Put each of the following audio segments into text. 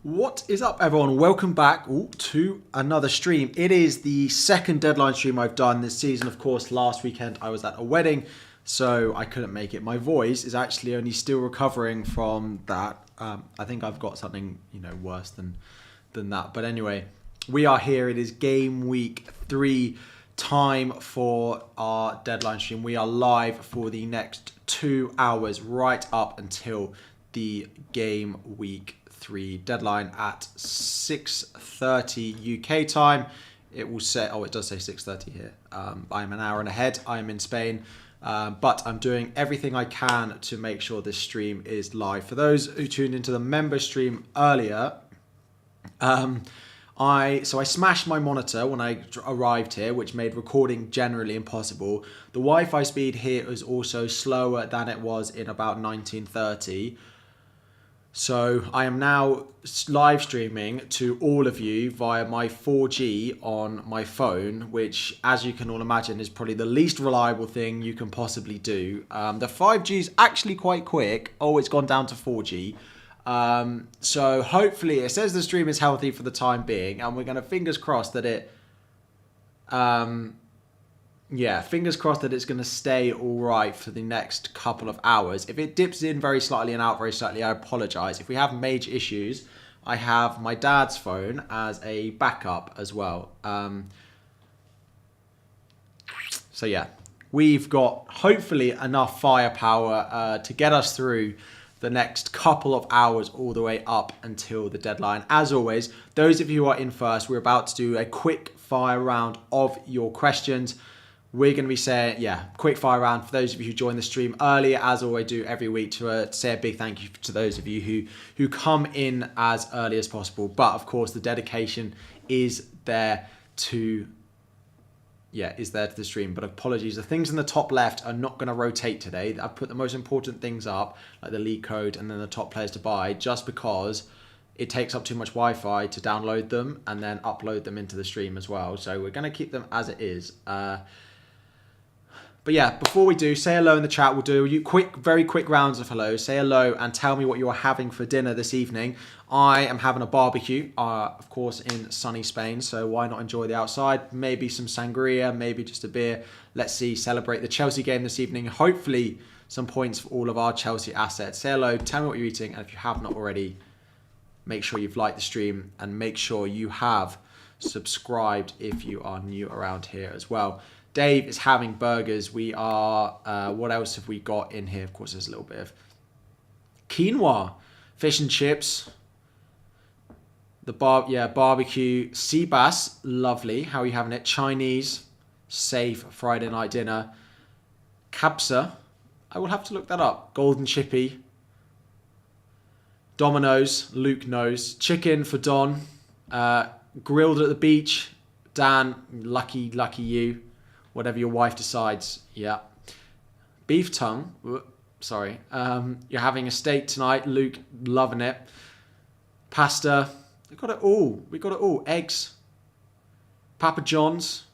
What is up, everyone? Welcome back to another stream. It is the second deadline stream I've done this season. Of course, last weekend I was at a wedding, so I couldn't make it. My voice is actually only still recovering from that. I think I've got something, worse than that. But anyway, we are here. It is game week 3 time for our deadline stream. We are live for the next 2 hours right up until the game week 3 deadline at 6:30 UK time. It will say, it does say 6:30 here. I'm an hour and ahead. I'm in Spain, but I'm doing everything I can to make sure this stream is live. For those who tuned into the member stream earlier, I smashed my monitor when I arrived here, which made recording generally impossible. The Wi-Fi speed here is also slower than it was in about 1930. So I am now live streaming to all of you via my 4G on my phone, which, as you can all imagine, is probably the least reliable thing you can possibly do. The 5G is actually quite quick. Oh, it's gone down to 4G. So hopefully it says the stream is healthy for the time being, and we're going to fingers crossed that it... fingers crossed that it's going to stay all right for the next couple of hours. If it dips in very slightly and out very slightly, I apologise. If we have major issues, I have my dad's phone as a backup as well. So yeah, we've got hopefully enough firepower to get us through the next couple of hours all the way up until the deadline. As always, those of you who are in first, we're about to do a quick fire round of your questions. We're going to be saying, quick fire round for those of you who joined the stream earlier, as always do every week, to say a big thank you to those of you who come in as early as possible. But of course, the dedication is there to the stream. But apologies, the things in the top left are not going to rotate today. I've put the most important things up, like the league code and then the top players to buy, just because it takes up too much Wi-Fi to download them and then upload them into the stream as well. So we're going to keep them as it is. But yeah, before we do, say hello in the chat. We'll do very quick rounds of hello. Say hello and tell me what you are having for dinner this evening. I am having a barbecue, of course, in sunny Spain. So why not enjoy the outside? Maybe some sangria, maybe just a beer. Let's see, celebrate the Chelsea game this evening. Hopefully some points for all of our Chelsea assets. Say hello, tell me what you're eating. And if you have not already, make sure you've liked the stream and make sure you have subscribed if you are new around here as well. Dave is having burgers. We are, what else have we got in here? Of course, there's a little bit of quinoa, fish and chips, barbecue, sea bass, lovely. How are you having it? Chinese, safe Friday night dinner. Kabsa, I will have to look that up. Golden chippy. Domino's, Luke knows. Chicken for Don. Grilled at the beach. Dan, lucky you. Whatever your wife decides. Yeah. Beef tongue. Sorry. You're having a steak tonight. Luke, loving it. Pasta. We got it all. Eggs. Papa John's.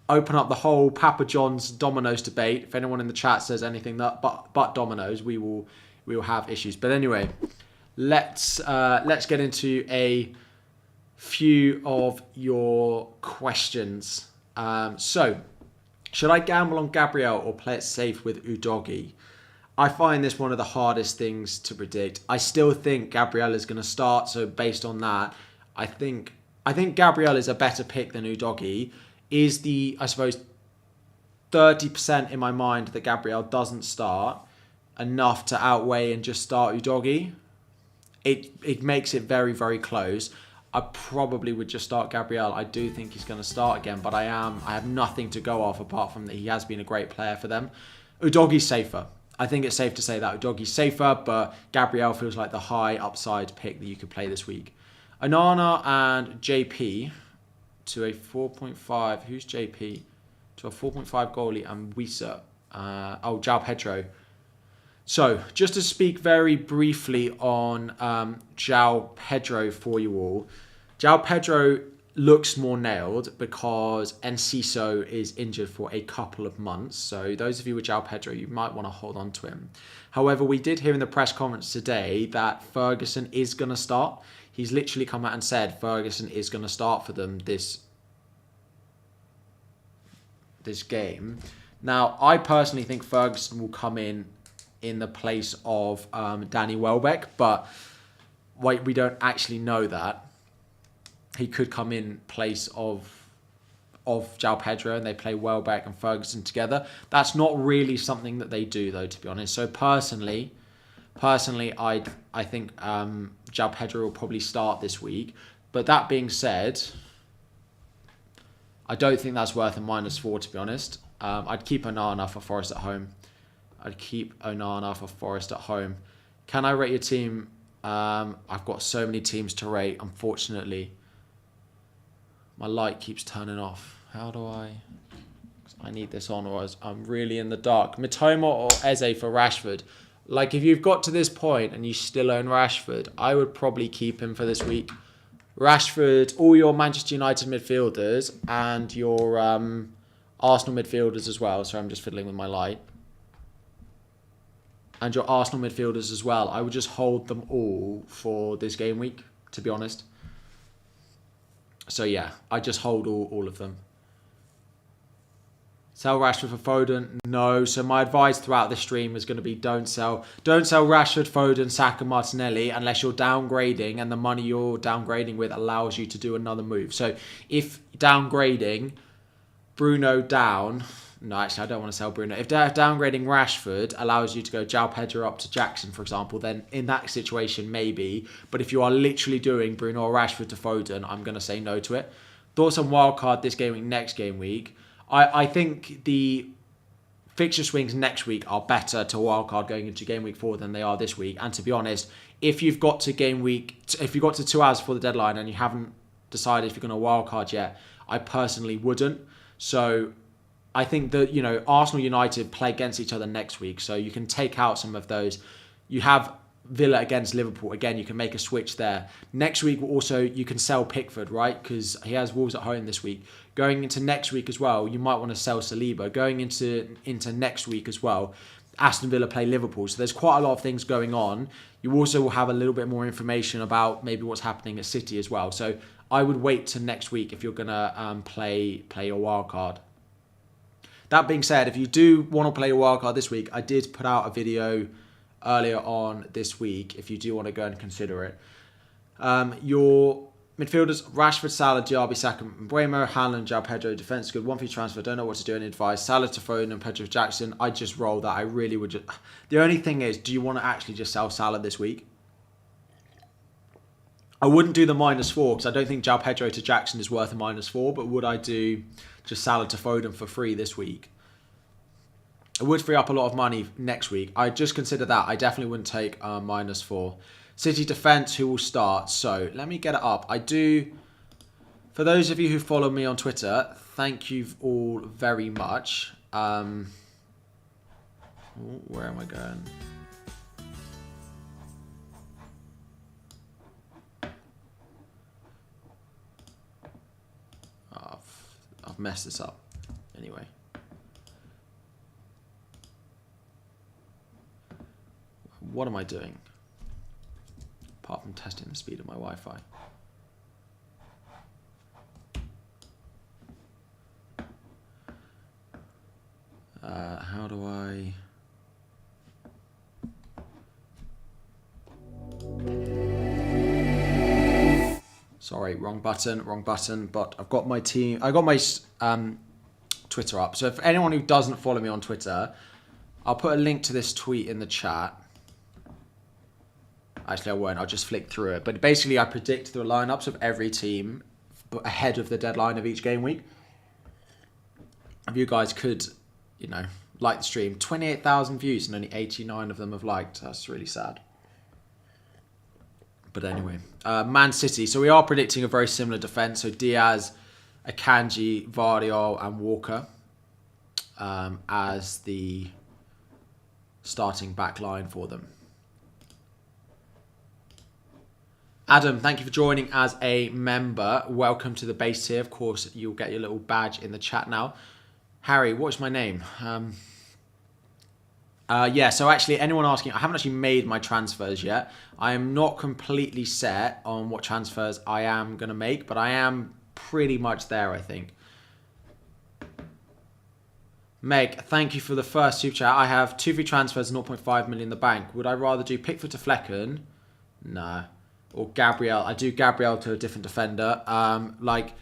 Open up the whole Papa John's Domino's debate. If anyone in the chat says anything but Domino's, we will have issues. But anyway, let's get into a few of your questions. So, should I gamble on Gabriel or play it safe with Udogie? I find this one of the hardest things to predict. I still think Gabriel is going to start, so based on that, I think Gabriel is a better pick than Udogie. Is the, I suppose, 30% in my mind that Gabriel doesn't start enough to outweigh and just start Udogie? It makes it very, very close. I probably would just start Gabriel. I do think he's going to start again, but I have nothing to go off apart from that he has been a great player for them. Udogie's safer. I think it's safe to say that Udogie's safer, but Gabriel feels like the high upside pick that you could play this week. Onana and JP to a 4.5. Who's JP? To a 4.5 goalie and Wisa. João Pedro. So, just to speak very briefly on João Pedro for you all. João Pedro looks more nailed because Enciso is injured for a couple of months. So those of you with João Pedro, you might want to hold on to him. However, we did hear in the press conference today that Ferguson is going to start. He's literally come out and said Ferguson is going to start for them this game. Now, I personally think Ferguson will come in the place of Danny Welbeck, but we don't actually know that. He could come in place of João Pedro and they play Welbeck and Ferguson together. That's not really something that they do, though, to be honest. So personally, I think João Pedro will probably start this week. But that being said, I don't think that's worth a -4, to be honest. I'd keep Onana for Forest at home. Can I rate your team? I've got so many teams to rate, unfortunately. My light keeps turning off. How do I need this on, or I'm really in the dark. Mitoma or Eze for Rashford. Like, if you've got to this point and you still own Rashford, I would probably keep him for this week. Rashford, all your Manchester United midfielders and your Arsenal midfielders as well. Sorry, I'm just fiddling with my light. And your Arsenal midfielders as well. I would just hold them all for this game week, to be honest. So yeah, I just hold all of them. Sell Rashford for Foden? No. So my advice throughout the stream is going to be don't sell Rashford, Foden, Saka, Martinelli unless you're downgrading and the money you're downgrading with allows you to do another move. So if downgrading Bruno down... No, actually, I don't want to sell Bruno. If downgrading Rashford allows you to go João Pedro up to Jackson, for example, then in that situation, maybe. But if you are literally doing Bruno or Rashford to Foden, I'm going to say no to it. Thoughts on wildcard this game week, next game week? I think the fixture swings next week are better to wildcard going into game week 4 than they are this week. And to be honest, if you've got to 2 hours before the deadline and you haven't decided if you're going to wildcard yet, I personally wouldn't. So I think that, Arsenal United play against each other next week, so you can take out some of those. You have Villa against Liverpool. Again, you can make a switch there. Next week, also, you can sell Pickford, right? Because he has Wolves at home this week. Going into next week as well, you might want to sell Saliba. Going into next week as well, Aston Villa play Liverpool. So there's quite a lot of things going on. You also will have a little bit more information about maybe what's happening at City as well. So I would wait till next week if you're going to play your wild card. That being said, if you do want to play a wildcard this week, I did put out a video earlier on this week, if you do want to go and consider it. Your midfielders, Rashford, Salah, Diaby, Saka, Mbeumo, Haaland, João Pedro, defence good, 1 for transfer, don't know what to do and advise. Salah to Foden and Pedro Jackson, I just roll that. I really would just... The only thing is, do you want to actually just sell Salah this week? I wouldn't do the -4 because I don't think João Pedro to Jackson is worth a -4, but would I do just Salah to Foden for free this week? It would free up a lot of money next week. I'd just consider that. I definitely wouldn't take -4. City defence, who will start? So let me get it up. I do, for those of you who follow me on Twitter, thank you all very much. Where am I going? I've messed this up. Anyway. What am I doing? Apart from testing the speed of my Wi-Fi. How do I... Sorry, wrong button, but I've got my team... I got my Twitter up. So if anyone who doesn't follow me on Twitter, I'll put a link to this tweet in the chat. Actually, I won't. I'll just flick through it. But basically, I predict the lineups of every team ahead of the deadline of each game week. If you guys could, like the stream. 28,000 views and only 89 of them have liked. That's really sad. But anyway, Man City. So we are predicting a very similar defence. So Diaz, Akanji, Vardiol and Walker as the starting back line for them. Adam, thank you for joining as a member. Welcome to the base tier. Of course, you'll get your little badge in the chat now. Harry, what's my name? Yeah, so actually, anyone asking, I haven't actually made my transfers yet. I am not completely set on what transfers I am going to make, but I am pretty much there, I think. Meg, thank you for the first super chat. I have 2 free transfers and 0.5 million in the bank. Would I rather do Pickford to Flecken? No. Or Gabriel. I do Gabriel to a different defender. Like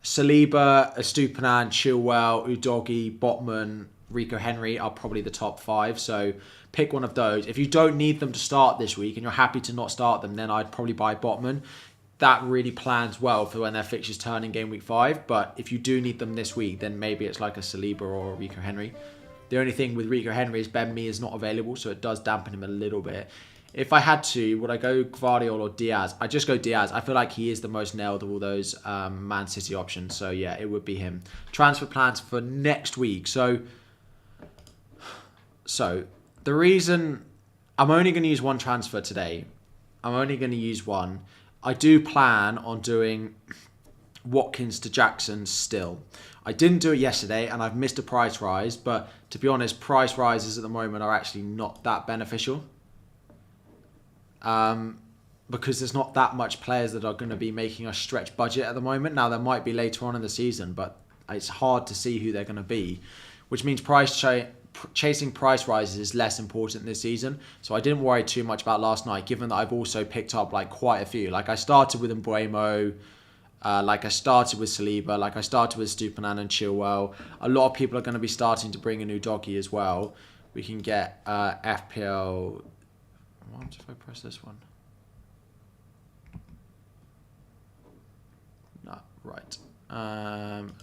Saliba, Estupinan, Chilwell, Udogie, Botman, Rico Henry are probably the top 5. So pick one of those. If you don't need them to start this week and you're happy to not start them, then I'd probably buy Botman. That really plans well for when their fixtures turn in game week 5. But if you do need them this week, then maybe it's like a Saliba or a Rico Henry. The only thing with Rico Henry is Ben Mee is not available, so it does dampen him a little bit. If I had to, would I go Gvardiol or Diaz? I'd just go Diaz. I feel like he is the most nailed of all those Man City options. So yeah, it would be him. Transfer plans for next week. So the reason I'm only going to use one transfer today. I'm only going to use one. I do plan on doing Watkins to Jackson still. I didn't do it yesterday and I've missed a price rise. But to be honest, price rises at the moment are actually not that beneficial. Because there's not that much players that are going to be making a stretch budget at the moment. Now, there might be later on in the season, but it's hard to see who they're going to be, which means chasing price rises is less important this season. So I didn't worry too much about last night, given that I've also picked up like quite a few. Like I started with Mbuemo, like I started with Saliba, like I started with Stupinan and Chilwell. A lot of people are going to be starting to bring a new Udogie as well. We can get FPL... What if I press this one? No, right.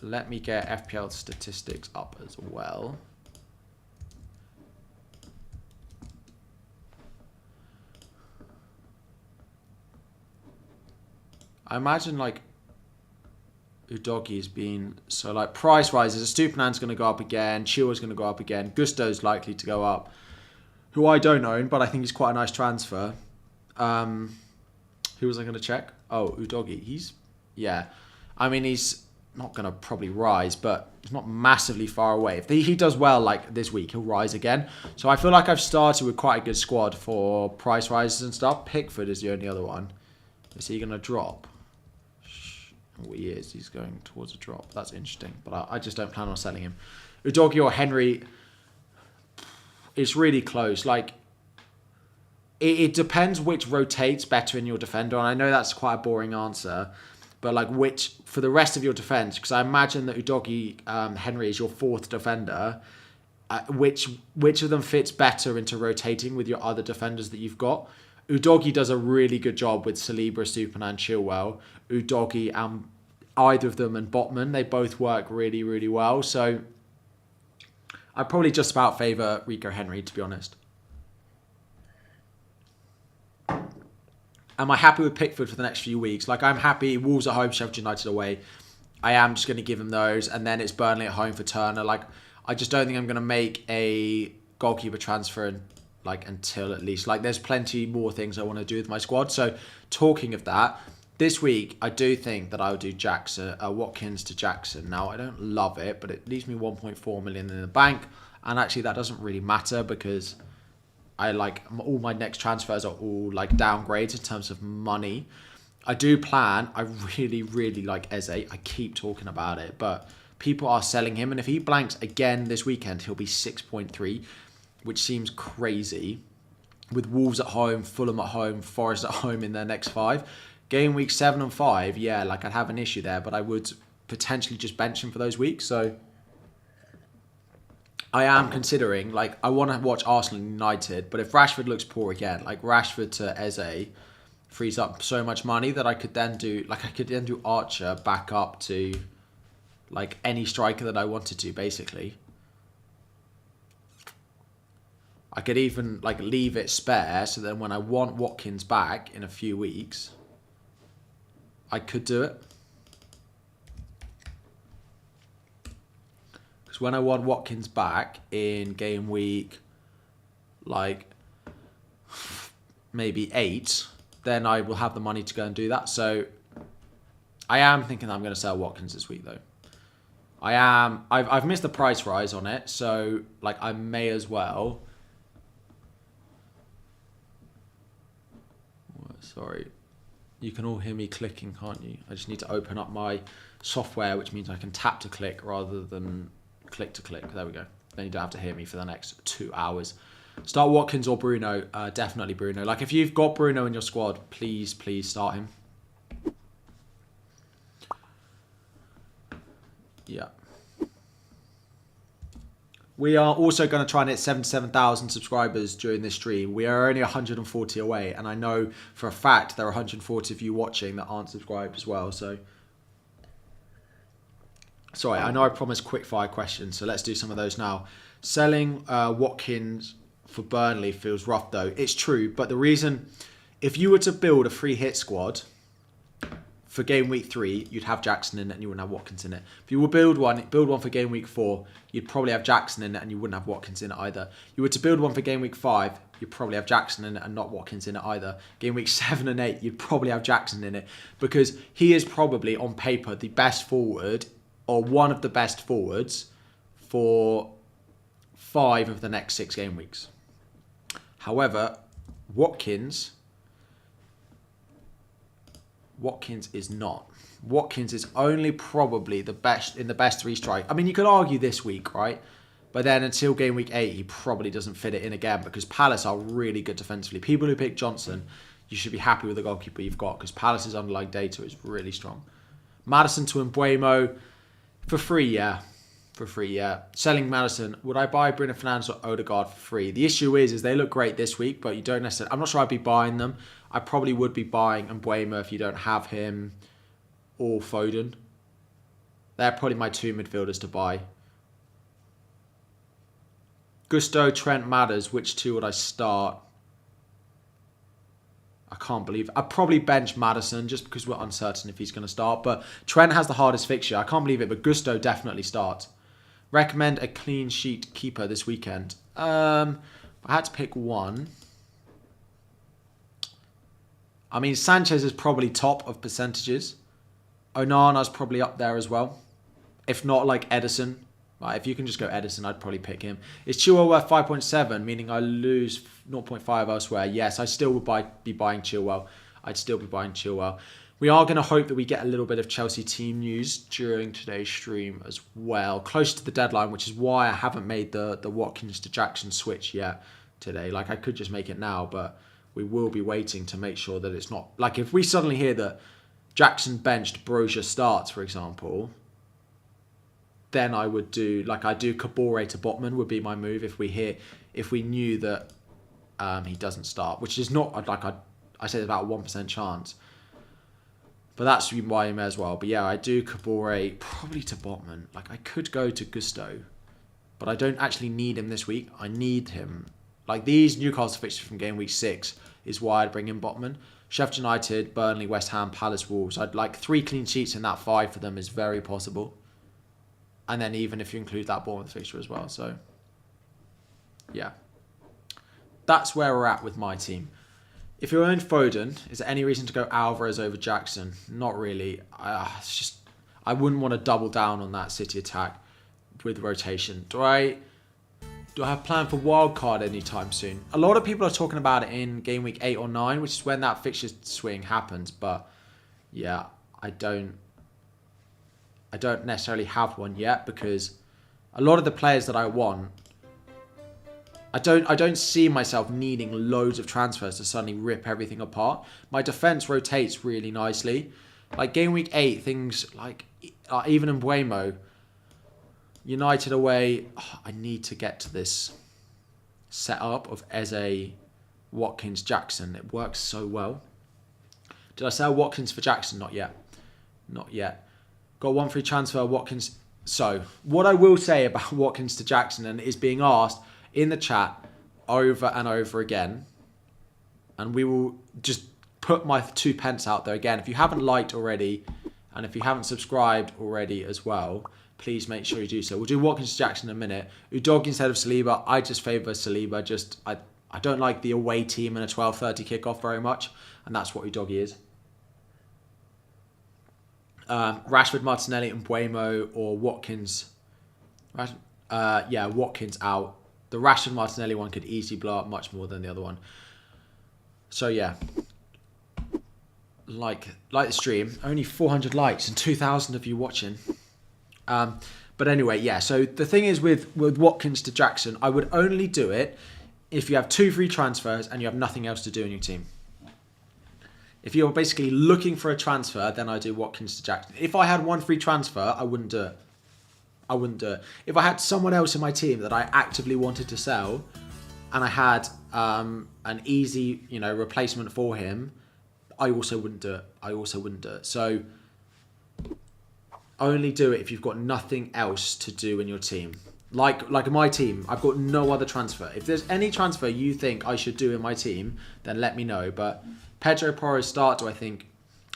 Let me get FPL statistics up as well. I imagine like Udogie has been so like price rises. Stupinan's going to go up again. Chilwell's going to go up again. Gusto's likely to go up, who I don't own, but I think he's quite a nice transfer. Who was I going to check? Oh, Udogie. Yeah. I mean, he's not going to probably rise, but he's not massively far away. If he does well like this week, he'll rise again. So I feel like I've started with quite a good squad for price rises and stuff. Pickford is the only other one. Is he going to drop? Oh, he is. He's going towards a drop. That's interesting, but I just don't plan on selling him. Udogie or Henry... It's really close. Like, it depends which rotates better in your defender. And I know that's quite a boring answer. But, like, which, for the rest of your defence, because I imagine that Udogie Henry is your 4th defender. Which of them fits better into rotating with your other defenders that you've got? Udogie does a really good job with Saliba, Stupinan, Chilwell. Udogie, either of them, and Botman, they both work really, really well. So... I probably just about favour Rico Henry, to be honest. Am I happy with Pickford for the next few weeks? Like, I'm happy. Wolves at home, Sheffield United away. I am just going to give him those. And then it's Burnley at home for Turner. Like, I just don't think I'm going to make a goalkeeper transfer until at least. Like, there's plenty more things I want to do with my squad. So, talking of that, this week, I do think that I would do Watkins to Jackson. Now, I don't love it, but it leaves me 1.4 million in the bank. And actually, that doesn't really matter because all my next transfers are all like downgrades in terms of money. I do plan. I really, really like Eze. I keep talking about it, but people are selling him. And if he blanks again this weekend, he'll be 6.3, which seems crazy. With Wolves at home, Fulham at home, Forest at home in their next 5. Game week 7 and 5, yeah, like I'd have an issue there, but I would potentially just bench him for those weeks. So I am considering, like, I want to watch Arsenal and United, but if Rashford looks poor again, like Rashford to Eze frees up so much money that I could then do Archer back up to like any striker that I wanted to, basically. I could even like leave it spare so then when I want Watkins back in a few weeks, I could do it. Because when I want Watkins back in game week, like maybe 8, then I will have the money to go and do that. So I am thinking that I'm going to sell Watkins this week, though. I've missed the price rise on it, so like I may as well. Sorry, you can all hear me clicking, can't you? I just need to open up my software, which means I can tap to click rather than click to click. There we go. Then you don't have to hear me for the next 2 hours. Start Watkins or Bruno. Definitely Bruno. Like if you've got Bruno in your squad, please start him. Yeah. We are also going to try and hit 77,000 subscribers during this stream. We are only 140 away, and I know for a fact there are 140 of you watching that aren't subscribed as well. So, sorry, I know I promised quick fire questions, so let's do some of those now. Selling Watkins for Burnley feels rough, though. It's true, but the reason, if you were to build a free hit squad for game week 3, you'd have Jackson in it and you wouldn't have Watkins in it. If you would build one for game week 4, you'd probably have Jackson in it and you wouldn't have Watkins in it either. You were to build one for game week 5, you'd probably have Jackson in it and not Watkins in it either. Game week 7 and 8, you'd probably have Jackson in it because he is probably on paper the best forward or one of the best forwards for 5 of the next 6 game weeks. However, Watkins is not. Watkins is only probably the best in the best 3 strike. I mean, you could argue this week, right? But then until game week 8, he probably doesn't fit it in again because Palace are really good defensively. People who pick Johnson, you should be happy with the goalkeeper you've got because Palace's underlying data is really strong. Maddison to Mbuemo for free, yeah. For free, yeah. Selling Maddison. Would I buy Bruno Fernandes or Odegaard for free? The issue is they look great this week, but you don't necessarily... I'm not sure I'd be buying them. I probably would be buying Mbuemo if you don't have him or Foden. They're probably my 2 midfielders to buy. Gusto, Trent, Madders. Which 2 would I start? I can't believe... I'd probably bench Maddison just because we're uncertain if he's going to start. But Trent has the hardest fixture. I can't believe it, but Gusto definitely starts. Recommend a clean sheet keeper this weekend. I had to pick one. I mean, Sanchez is probably top of percentages. Onana's probably up there as well. If not, like Edison. Right, if you can just go Edison, I'd probably pick him. Is Chilwell worth 5.7, meaning I lose 0.5 elsewhere? Yes, I still would be buying Chilwell. I'd still be buying Chilwell. We are going to hope that we get a little bit of Chelsea team news during today's stream as well. Close to the deadline, which is why I haven't made the Watkins to Jackson switch yet today. Like, I could just make it now, but we will be waiting to make sure that it's not... Like, if we suddenly hear that Jackson benched, Brozier starts, for example, then I would do... Like, I do Kabore to Botman would be my move if we knew that he doesn't start, which is not... Like, I said about a 1% chance. But that's why you may as well. But yeah, I do Kabore probably to Botman. Like, I could go to Gusto, but I don't actually need him this week. I need him. Like, these Newcastle fixtures from game week 6 is why I'd bring in Botman. Sheffield United, Burnley, West Ham, Palace, Wolves. I'd like 3 clean sheets in that 5 for them is very possible. And then even if you include that Bournemouth fixture as well. So, yeah. That's where we're at with my team. If you own Foden, is there any reason to go Alvarez over Jackson? Not really. It's just I wouldn't want to double down on that City attack with rotation. Do I have a plan for wildcard anytime soon? A lot of people are talking about it in game week 8 or 9, which is when that fixture swing happens. But yeah, I don't necessarily have one yet because a lot of the players that I want, I don't see myself needing loads of transfers to suddenly rip everything apart. My defense rotates really nicely. Like game week 8, things like even Mbuemo, United away. I need to get to this setup of Eze, Watkins, Jackson. It works so well. Did I sell Watkins for Jackson? Not yet. Not yet. Got 1 free transfer, Watkins. So, what I will say about Watkins to Jackson, and is being asked in the chat over and over again, and we will just put my 2 pence out there again. If you haven't liked already, and if you haven't subscribed already as well, please make sure you do so. We'll do Watkins to Jackson in a minute. Udogi instead of Saliba. I just favour Saliba. I I don't like the away team and a 12:30 kickoff very much, and that's what Udogie is. Rashford, Martinelli, and Mbeumo or Watkins. Watkins out. The Rashford Martinelli one could easily blow up much more than the other one. So yeah, like the stream. Only 400 likes and 2,000 of you watching. But anyway, yeah. So the thing is with Watkins to Jackson, I would only do it if you have 2 free transfers and you have nothing else to do in your team. If you're basically looking for a transfer, then I do Watkins to Jackson. If I had 1 free transfer, I wouldn't do it. If I had someone else in my team that I actively wanted to sell, and I had an easy, replacement for him, I also wouldn't do it. So only do it if you've got nothing else to do in your team. Like in my team, I've got no other transfer. If there's any transfer you think I should do in my team, then let me know. But Pedro Porro start, do I think?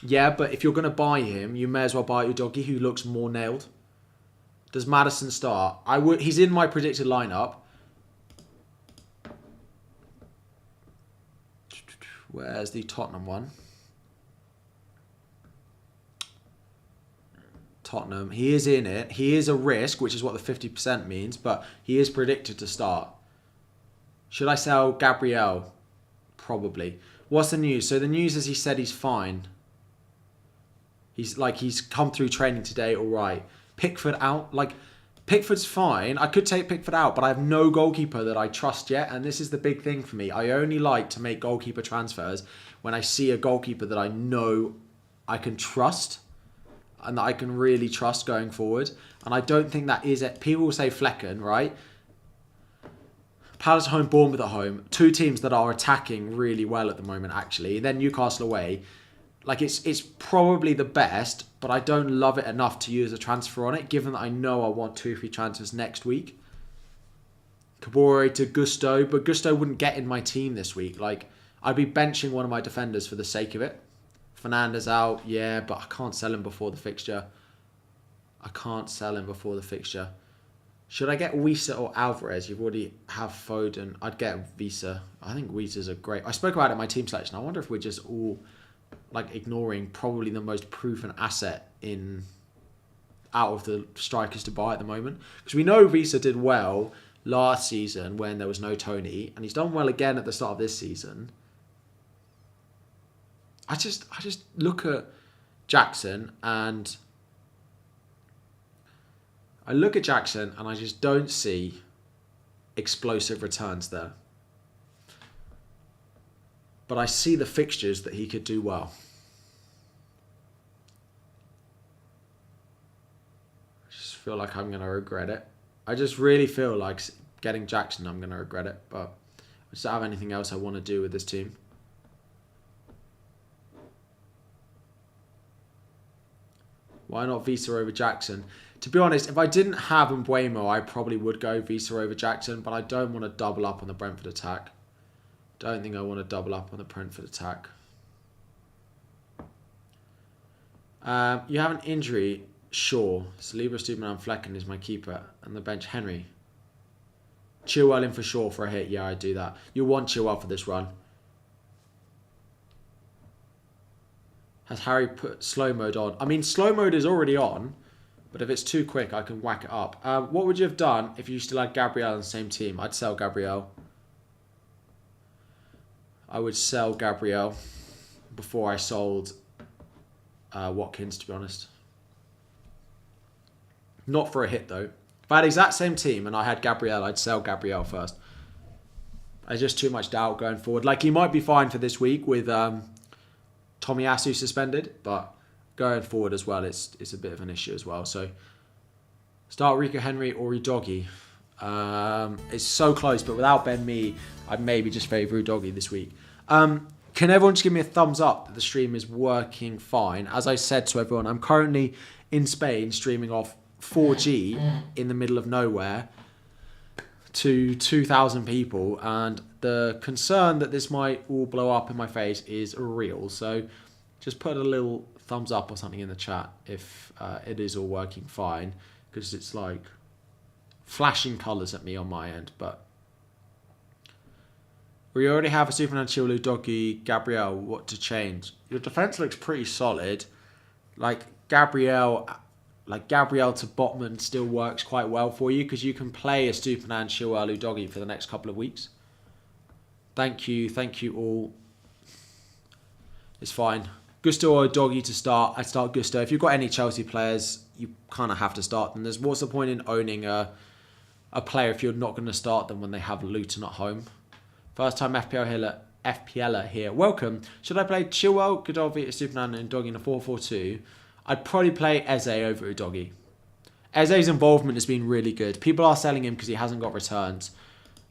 Yeah, but if you're going to buy him, you may as well buy Udogie, who looks more nailed. Does Maddison start? He's in my predicted lineup. Where's the Tottenham one? Tottenham. He is in it. He is a risk, which is what the 50% means, but he is predicted to start. Should I sell Gabriel? Probably. What's the news? So the news is he said he's fine. He's come through training today, all right. Pickford out. Pickford's fine. I could take Pickford out, but I have no goalkeeper that I trust yet, and this is the big thing for me. I only like to make goalkeeper transfers when I see a goalkeeper that I know I can trust and that I can really trust going forward. And I don't think that is it. People will say Flecken, right? Palace at home, Bournemouth at home. 2 teams that are attacking really well at the moment, actually. Then Newcastle away. It's probably the best, but I don't love it enough to use a transfer on it, given that I know I want 2 free transfers next week. Kabore to Gusto, but Gusto wouldn't get in my team this week. I'd be benching one of my defenders for the sake of it. Fernandes out, yeah, but I can't sell him before the fixture. Should I get Wisa or Alvarez? You've already have Foden. I'd get Wisa. I think Wisa's a great... I spoke about it in my team selection. I wonder if we're just all ignoring probably the most proven asset out of the strikers to buy at the moment. Because we know Wisa did well last season when there was no Tony, and he's done well again at the start of this season. I just look at Jackson and I just don't see explosive returns there. But I see the fixtures that he could do well. I just feel like I'm going to regret it. I just really feel like getting Jackson, I'm going to regret it. But I just don't have anything else I want to do with this team. Why not Visa over Jackson? To be honest, if I didn't have Mbeumo, I probably would go Visa over Jackson, but I don't want to double up on the Brentford attack. Don't think I want to double up on the Brentford attack. You have an injury, sure. Saliba, Stubenham, and Flecken is my keeper. And the bench, Henry. Chilwell in for sure for a hit. Yeah, I'd do that. You want Chilwell for this run. Has Harry put slow mode on? I mean, slow mode is already on. But if it's too quick, I can whack it up. What would you have done if you still had Gabriel on the same team? I'd sell Gabriel. I would sell Gabriel before I sold Watkins, to be honest. Not for a hit, though. If I had the exact same team and I had Gabriel, I'd sell Gabriel first. There's just too much doubt going forward. He might be fine for this week with Tomiyasu suspended, but going forward as well, it's a bit of an issue as well. So, start Rico Henry or Udogie. It's so close, but without Ben Mee, I'd maybe just favour Udogie this week. Can everyone just give me a thumbs up that the stream is working fine? As I said to everyone, I'm currently in Spain streaming off 4G in the middle of nowhere to 2,000 people, and the concern that this might all blow up in my face is real. So just put a little thumbs up or something in the chat if it is all working fine, because it's flashing colours at me on my end. But We already have a Superman, Chaël, Doggy, Gabriel. What to change? Your defense looks pretty solid. Like Gabriel to Botman still works quite well for you because you can play a Superman, Chaël, Doggy for the next couple of weeks. Thank you all. It's fine. Gusto or Doggy to start. I start Gusto. If you've got any Chelsea players, you kind of have to start them. What's the point in owning a player if you're not going to start them when they have Luton at home? First time FPLer here. Welcome. Should I play Chilwell, Godolphin, Superman and Doggy in a 4-4-2? I'd probably play Eze over Doggy. Eze's involvement has been really good. People are selling him because he hasn't got returns.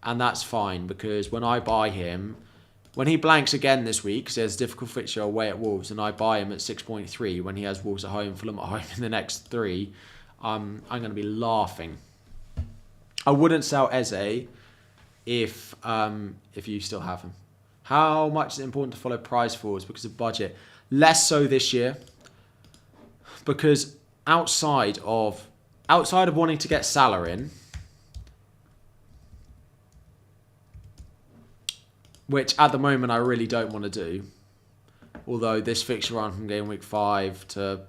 And that's fine because when I buy him, when he blanks again this week, because he has a difficult fixture away at Wolves, and I buy him at 6.3 when he has Wolves at home, Fulham at home in the next 3, I'm going to be laughing. I wouldn't sell Eze if you still have him. How much is it important to follow price falls because of budget? Less so this year, because outside of wanting to get Salah in, which at the moment I really don't want to do. Although this fixture run from game week 5 to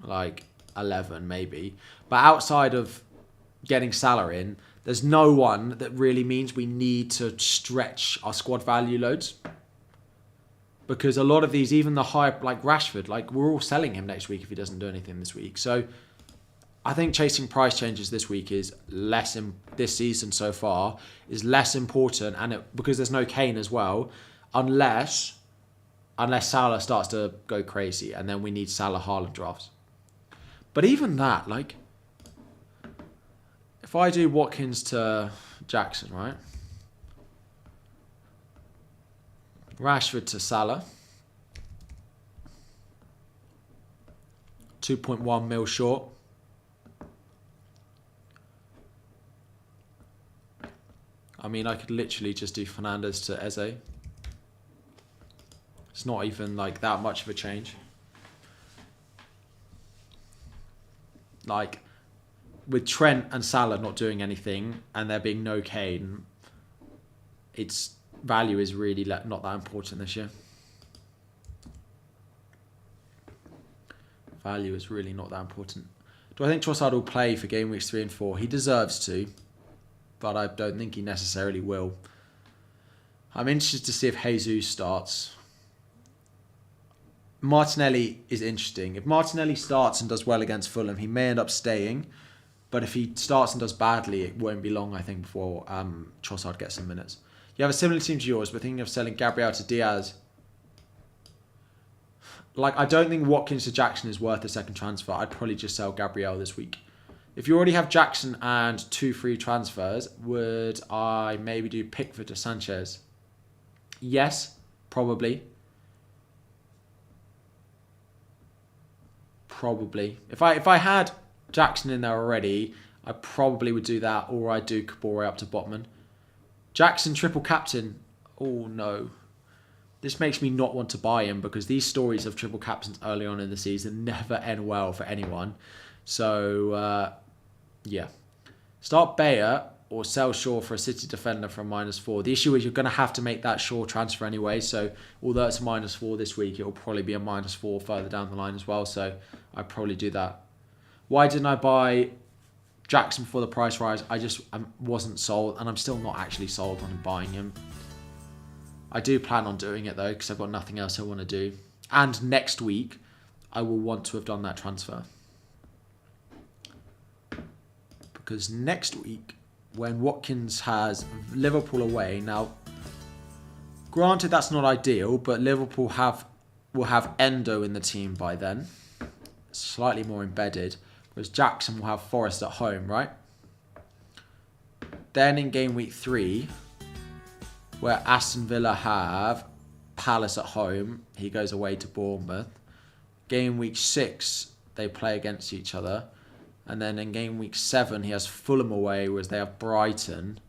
like 11 maybe. But outside of getting Salah in, there's no one that really means we need to stretch our squad value loads. Because a lot of these, even the high, like Rashford, like we're all selling him next week if he doesn't do anything this week. So I think chasing price changes this week is less in this season so far is less important, and because there's no Kane as well, unless Salah starts to go crazy, and then we need Salah Haaland drafts. But even that, like, if I do Watkins to Jackson, right? Rashford to Salah. 2.1 mil short. I mean, I could literally just do Fernandes to Eze. It's not even like that much of a change. Like, with Trent and Salah not doing anything and there being no Kane, its value is really not that important this year. Value is really not that important. Do I think Trossard will play for game weeks 3 and 4? He deserves to, but I don't think he necessarily will. I'm interested to see if Jesus starts. Martinelli is interesting. If Martinelli starts and does well against Fulham, he may end up staying. But if he starts and does badly, it won't be long, I think, before Trossard gets some minutes. You have a similar team to yours, but thinking of selling Gabriel to Diaz. Like, I don't think Watkins to Jackson is worth a second transfer. I'd probably just sell Gabriel this week. If you already have Jackson and 2 free transfers, would I maybe do Pickford to Sanchez? Yes, probably. Probably. If I had Jackson in there already, I probably would do that, or I'd do Kabore up to Botman. Jackson triple captain. Oh no. This makes me not want to buy him because these stories of triple captains early on in the season never end well for anyone. So, yeah. Start Bayer or sell Shaw for a City defender for a -4. The issue is you're going to have to make that Shaw transfer anyway. So, although it's a -4 this week, it will probably be a -4 further down the line as well. So, I'd probably do that. Why didn't I buy Jackson before the price rise? I wasn't sold, and I'm still not actually sold on buying him. I do plan on doing it though, because I've got nothing else I want to do. And next week, I will want to have done that transfer. Because next week, when Watkins has Liverpool away, now, granted that's not ideal, but Liverpool will have Endo in the team by then. Slightly more embedded. Whereas Jackson will have Forest at home, right? Then in game week 3, where Aston Villa have Palace at home, he goes away to Bournemouth. Game week 6, they play against each other. And then in game week 7, he has Fulham away, whereas they have Brighton.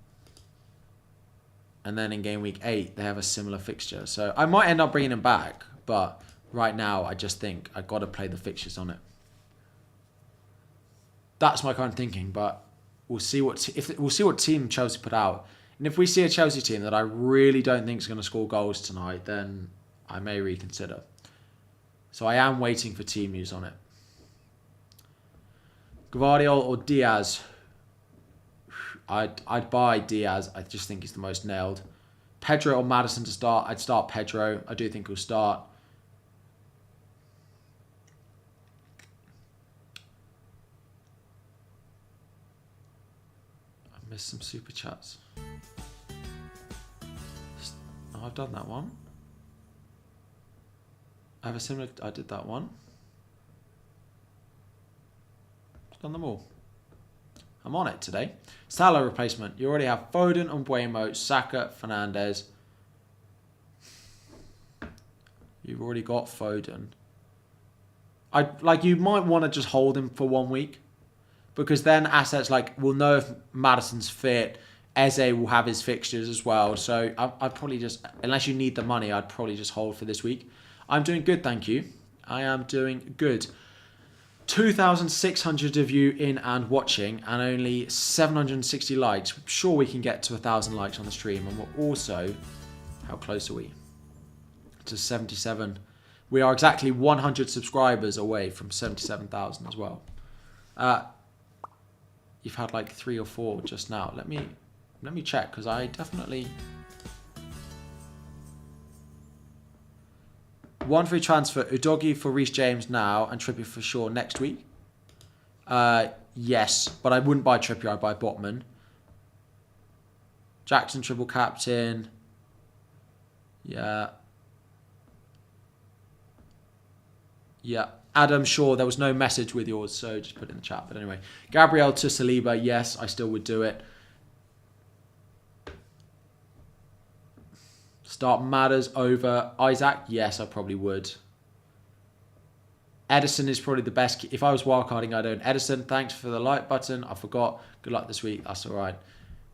And then in game week 8, they have a similar fixture. So I might end up bringing him back, but right now I just think I've got to play the fixtures on it. That's my current thinking, but we'll see what team Chelsea put out. And if we see a Chelsea team that I really don't think is going to score goals tonight, then I may reconsider. So I am waiting for team news on it. Gvardiol or Diaz? I'd buy Diaz. I just think he's the most nailed. Pedro or Maddison to start? I'd start Pedro. I do think he'll start. I missed some super chats. Oh, I've done that one. I have a similar... I did that one. Done them all. I'm on it today. Salah replacement. You already have Foden and Mbeumo, Saka, Fernandes. You've already got Foden. You might want to just hold him for 1 week, because then assets like we'll know if Maddison's fit. Eze will have his fixtures as well. So I'd probably just, unless you need the money, I'd probably just hold for this week. I'm doing good, thank you. I am doing good. 2,600 of you in and watching, and only 760 likes. I'm sure we can get to 1,000 likes on the stream, and we're also, how close are we? To 77. We are exactly 100 subscribers away from 77,000 as well. You've had like 3 or 4 just now. Let me check, because I definitely... 1 free transfer, Udogie for Reece James now and Trippier for Shaw next week. Yes, but I wouldn't buy Trippier, I'd buy Botman. Jackson triple captain. Yeah. Yeah. Adam Shaw, there was no message with yours, so just put it in the chat. But anyway, Gabriel to Saliba, yes, I still would do it. Start Matters over Isaac. Yes, I probably would. Edison is probably the best. If I was wildcarding, I'd own Edison. Thanks for the like button. I forgot. Good luck this week. That's all right.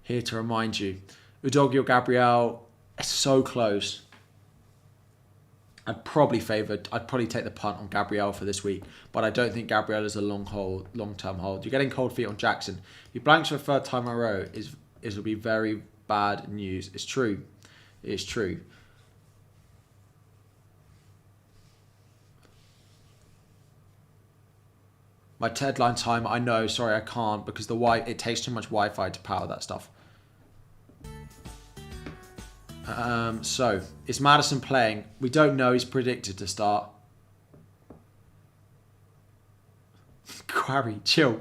Here to remind you. Udogie or Gabriel. It's so close. I'd probably take the punt on Gabriel for this week. But I don't think Gabriel is a long-term hold. You're getting cold feet on Jackson. If he blanks for a third time in a row, it'll be very bad news. It's true. It's true. My deadline time, I know. Sorry, I can't, because it takes too much Wi-Fi to power that stuff. So, is Maddison playing? We don't know. He's predicted to start. Quarry, chill.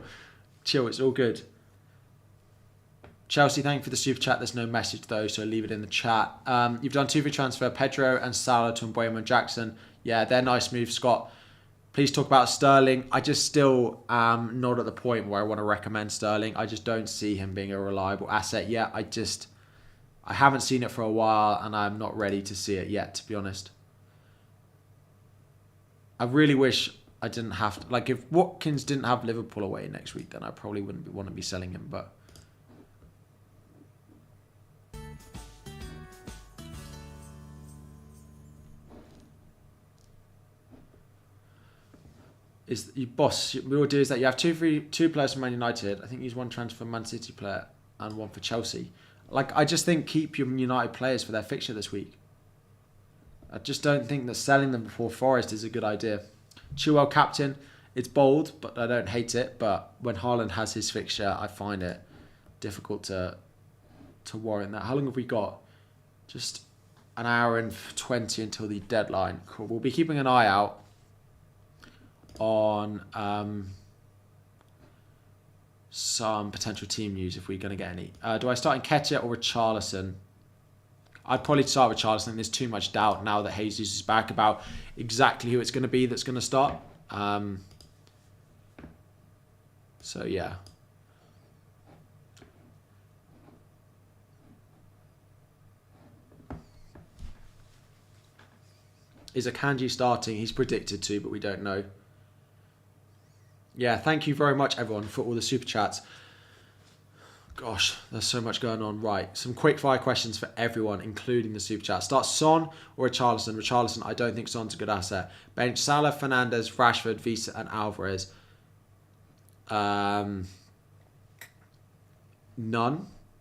Chill, it's all good. Chelsea, thank you for the super chat. There's no message though, so leave it in the chat. You've done 2 free transfer, Pedro and Salah to Mbeumo and Jackson. Yeah, they're nice moves, Scott. Please talk about Sterling. I just still am not at the point where I want to recommend Sterling. I just don't see him being a reliable asset yet. I haven't seen it for a while, and I'm not ready to see it yet, to be honest. I really wish I didn't have to. Like, if Watkins didn't have Liverpool away next week, then I probably wouldn't want to be selling him, but... Boss, we all do is that you have two players from Man United. I think he's 1 transfer for Man City player and 1 for Chelsea. Like, I just think keep your United players for their fixture this week. I just don't think that selling them before Forest is a good idea. Chaël captain, it's bold, but I don't hate it. But when Haaland has his fixture, I find it difficult to warrant that. How long have we got? Just an hour and 20 until the deadline. Cool. We'll be keeping an eye out on some potential team news if we're going to get any. Do I start in Nketiah or Richarlison? I'd probably start with Richarlison. There's too much doubt now that Jesus is back about exactly who it's going to be that's going to start. So yeah. Is Akanji starting? He's predicted to, but we don't know. Yeah, thank you very much, everyone, for all the super chats. Gosh, there's so much going on. Right, some quick fire questions for everyone, including the super chat. Start Son or Richarlison? Richarlison, I don't think Son's a good asset. Bench Salah, Fernandes, Rashford, Visa, and Alvarez. None.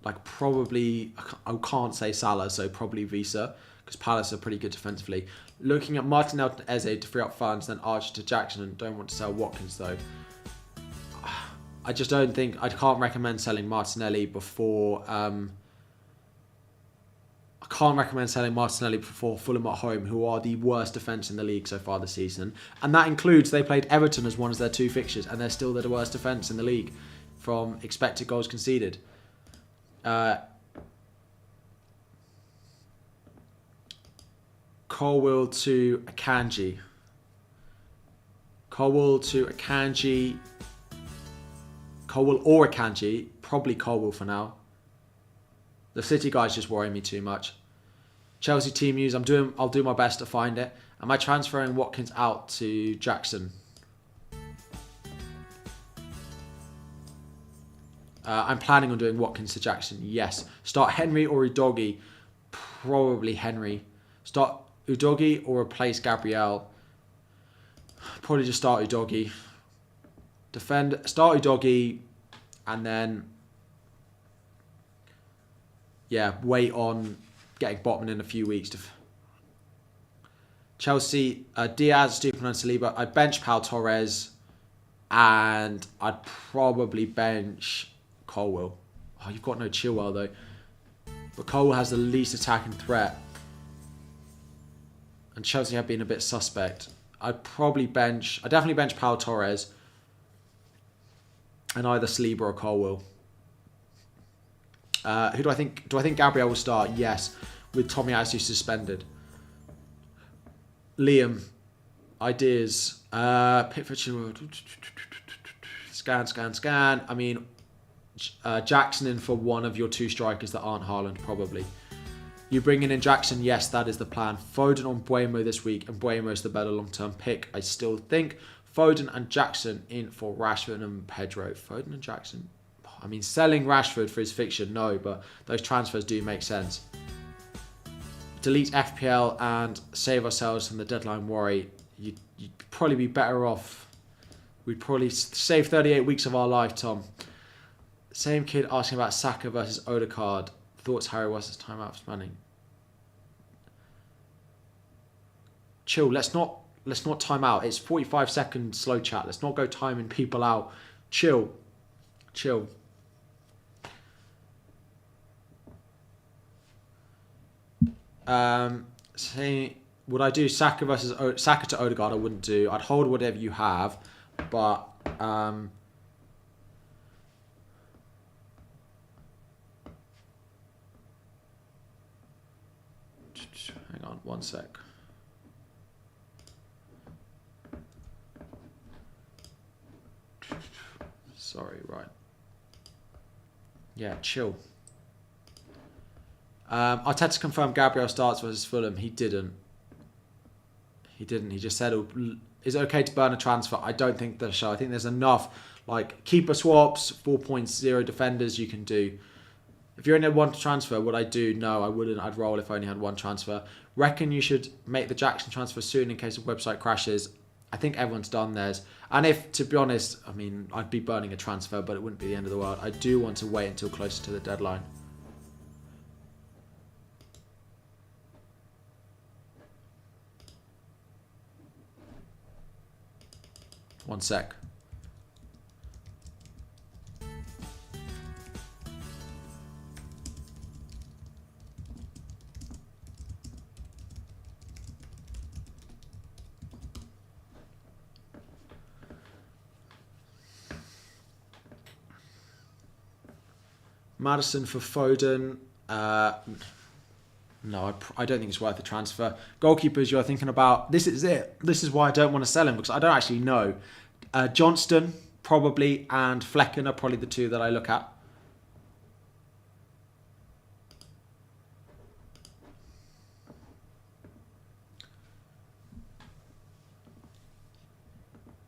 like probably, I can't say Salah, so probably Visa, because Palace are pretty good defensively. Looking at Martinelli to Eze to free up funds, then Archer to Jackson, and don't want to sell Watkins though. I just don't think, I can't recommend selling Martinelli before, I can't recommend selling Martinelli before Fulham at home, who are the worst defence in the league so far this season. And that includes they played Everton as one of their 2 fixtures, and they're still the worst defence in the league from expected goals conceded. Colwill to Akanji. Colwill to Akanji. Colwill or Akanji. Probably Colwill for now. The City guys just worry me too much. Chelsea team news. I'll do my best to find it. Am I transferring Watkins out to Jackson? I'm planning on doing Watkins to Jackson. Yes. Start Henry or Udogie. Probably Henry. Start Udogie or replace Gabriel. Probably just start Udogie. Start Udogie, and then wait on getting Botman in a few weeks. Chelsea, Diaz, Stupin and Saliba. I'd bench Pau Torres, and I'd probably bench Colwill. Oh, you've got no Chilwell though. But Colwill has the least attacking threat. And Chelsea have been a bit suspect. I'd definitely bench Pau Torres. And either Saliba or Colwill. Who do I think? Do I think Gabriel will start? Yes. With Tomiyasu suspended. Liam. Ideas. Pickford. Scan. I mean, Jackson in for one of your 2 strikers that aren't Haaland, probably. You bringing in Jackson? Yes, that is the plan. Foden on Buemo this week, and Buemo is the better long-term pick, I still think. Foden and Jackson in for Rashford and Pedro. Foden and Jackson. I mean, selling Rashford for his fixture, no, but those transfers do make sense. Delete FPL and save ourselves from the deadline worry. You'd probably be better off. We'd probably save 38 weeks of our life, Tom. Same kid asking about Saka versus Odegaard. Thoughts Harry West's timeout for Manning. Chill, let's not time out. It's 45-second slow chat. Let's not go timing people out. Chill. Would I do Saka to Odegaard? I wouldn't do. I'd hold whatever you have, but hang on, one sec. Sorry, right. Yeah, chill. Arteta confirmed Gabriel starts versus Fulham. He didn't. He just said, is it okay to burn a transfer? I don't think that's so. I think there's enough, like, keeper swaps, 4.0 defenders you can do. If you're in a one transfer, would I do? No, I wouldn't. I'd roll if I only had one transfer. Reckon you should make the Jackson transfer soon in case the website crashes. I think everyone's done theirs. And if, to be honest, I mean, I'd be burning a transfer, but it wouldn't be the end of the world. I do want to wait until closer to the deadline. One sec. Maddison for Foden. No, I don't think it's worth the transfer. Goalkeepers you're thinking about, this is it. This is why I don't want to sell him, because I don't actually know. Johnston, probably, and Flecken are probably the 2 that I look at.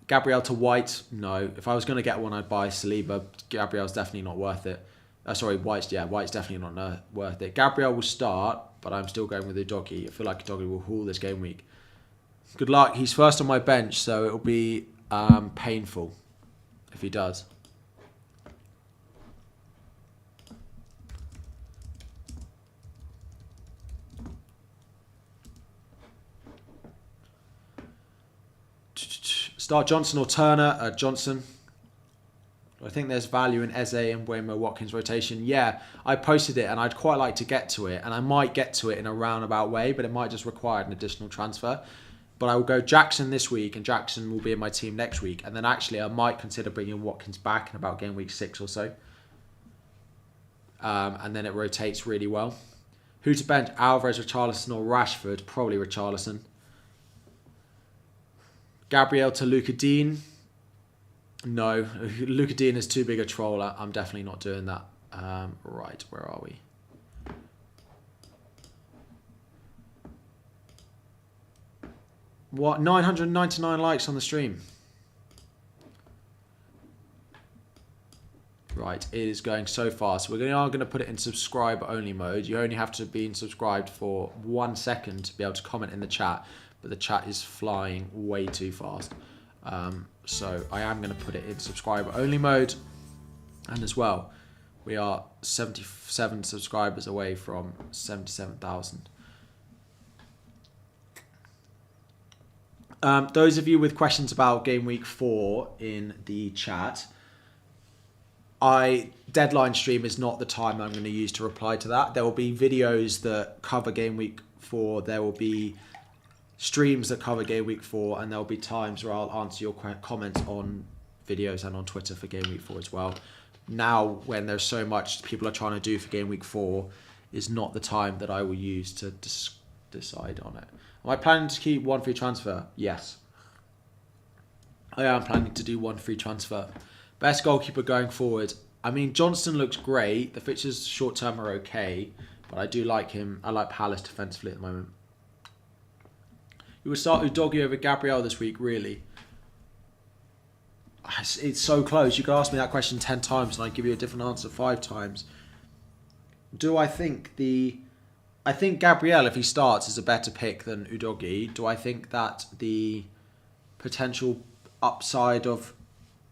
Gabriel to White, no. If I was going to get one, I'd buy Saliba. Gabriel's definitely not worth it. White's definitely not worth it. Gabriel will start, but I'm still going with Udogie. I feel like Udogie will haul this game week. Good luck. He's first on my bench, so it'll be painful if he does. Start Johnson or Turner? Johnson. I think there's value in Eze and Waymo Watkins rotation. Yeah, I posted it and I'd quite like to get to it. And I might get to it in a roundabout way, but it might just require an additional transfer. But I will go Jackson this week and Jackson will be in my team next week. And then actually I might consider bringing Watkins back in about game week 6 or so. And then it rotates really well. Who to bench? Alvarez, Richarlison or Rashford? Probably Richarlison. Gabriel to Luca Dean. No, Luca Dean is too big a troller. I'm definitely not doing that. Right, where are we? What? 999 likes on the stream. Right, it is going so fast. We are going to put it in subscriber only mode. You only have to be subscribed for 1 second to be able to comment in the chat. But the chat is flying way too fast. So I am going to put it in subscriber only mode. And as well, we are 77 subscribers away from 77,000. Those of you with questions about Game Week 4 in the chat, deadline stream is not the time I'm going to use to reply to that. There will be videos that cover Game Week 4. There will be streams that cover Game Week 4, and there will be times where I'll answer your comments on videos and on Twitter for Game Week 4 as well. Now, when there's so much people are trying to do for Game Week 4, is not the time that I will use to decide on it. Am I planning to keep one free transfer? Yes. I am planning to do one free transfer. Best goalkeeper going forward. I mean, Johnston looks great. The fixtures short term are okay, but I do like him. I like Palace defensively at the moment. You would start Udogie over Gabriel this week, really? It's so close. You could ask me that question 10 times and I'd give you a different answer 5 times. Do I think I think Gabriel, if he starts, is a better pick than Udogie. Do I think that the potential upside of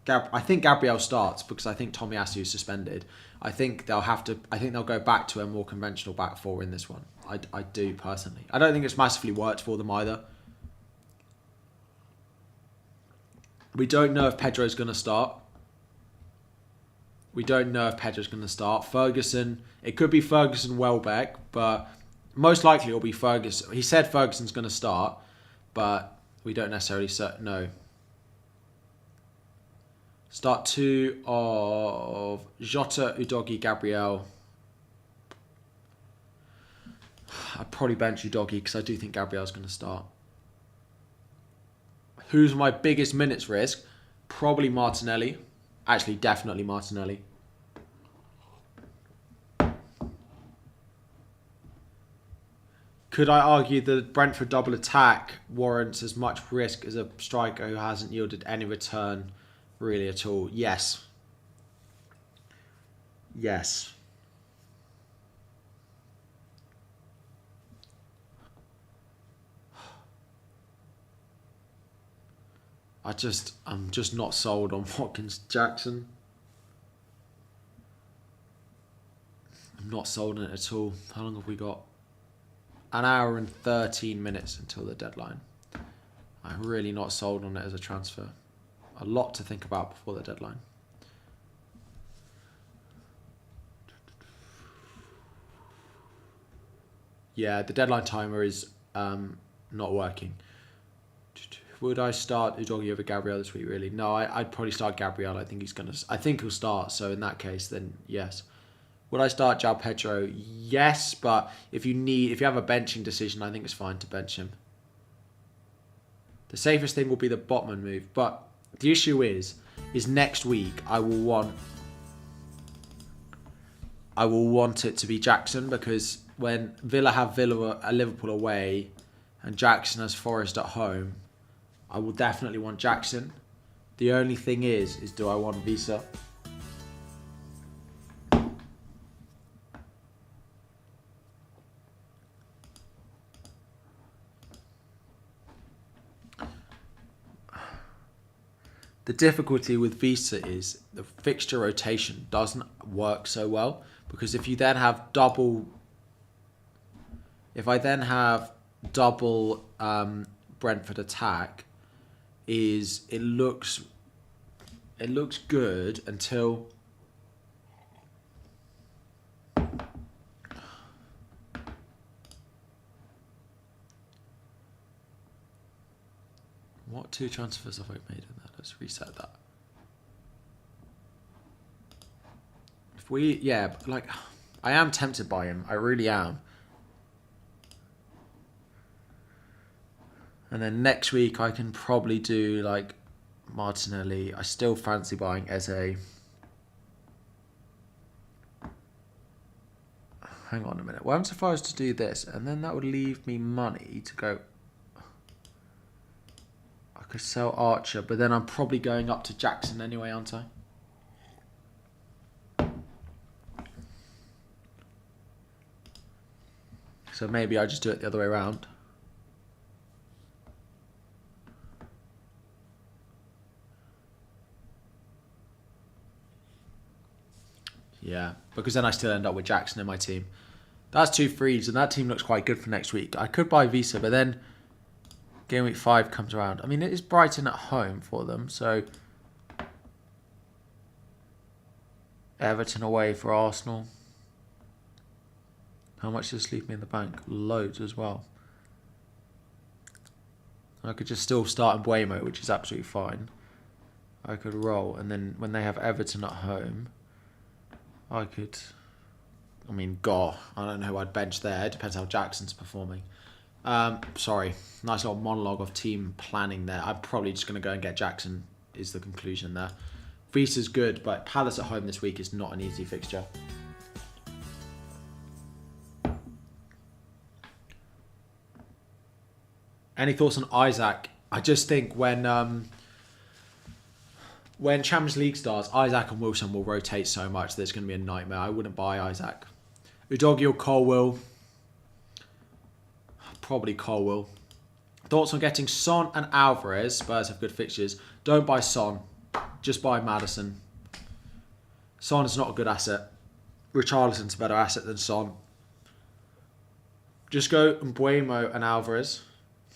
I think Gabriel starts because I think Tomiyasu is suspended. I think they'll go back to a more conventional back four in this one. I do personally. I don't think it's massively worked for them either. We don't know if Pedro's going to start. Ferguson, it could be Ferguson Welbeck, but most likely it'll be Ferguson. He said Ferguson's going to start, but we don't necessarily know. Start 2 of Jota, Udogie, Gabriel. I'd probably bench Udogie because I do think Gabriel's going to start. Who's my biggest minutes risk? Probably Martinelli. Actually, definitely Martinelli. Could I argue that Brentford double attack warrants as much risk as a striker who hasn't yielded any return really at all? Yes. Yes. I'm just not sold on Watkins Jackson. I'm not sold on it at all. How long have we got? An hour and 13 minutes until the deadline. I'm really not sold on it as a transfer. A lot to think about before the deadline. Yeah, the deadline timer is not working. Would I start Udogie over Gabriel this week, really? No, I'd probably start Gabriel. I think he'll start, so in that case, then yes. Would I start João Pedro? Yes, but if you have a benching decision, I think it's fine to bench him. The safest thing will be the Botman move, but the issue is next week I will want it to be Jackson, because when Villa have Liverpool away and Jackson has Forest at home, I will definitely want Jackson. The only thing is do I want Visa? The difficulty with Visa is the fixture rotation doesn't work so well, because if I then have double Brentford attack, is it looks good until what 2 transfers have I made in that? Let's reset that. If we, yeah, like, I am tempted by him. I really am. And then next week I can probably do like Martinelli. I still fancy buying Eze. Hang on a minute. What happens if I was to do this? And then that would leave me money to go. I could sell Archer, but then I'm probably going up to Jackson anyway, aren't I? So maybe I just do it the other way around. Yeah, because then I still end up with Jackson in my team. That's 2 frees, and that team looks quite good for next week. I could buy Visa, but then game week 5 comes around. I mean, it is Brighton at home for them, so Everton away for Arsenal. How much does this leave me in the bank? Loads as well. I could just still start in Buemo, which is absolutely fine. I could roll, and then when they have Everton at home, I could... I mean, I don't know who I'd bench there. It depends how Jackson's performing. Sorry, nice little monologue of team planning there. I'm probably just going to go and get Jackson, is the conclusion there. Visa's good, but Palace at home this week is not an easy fixture. Any thoughts on Isaac? I just think when Champions League starts, Isaac and Wilson will rotate so much that it's going to be a nightmare. I wouldn't buy Isaac. Udogie or Colwill? Probably Colwill. Thoughts on getting Son and Alvarez? Spurs have good fixtures. Don't buy Son. Just buy Maddison. Son is not a good asset. Richarlison's a better asset than Son. Just go Mbuemo and Alvarez.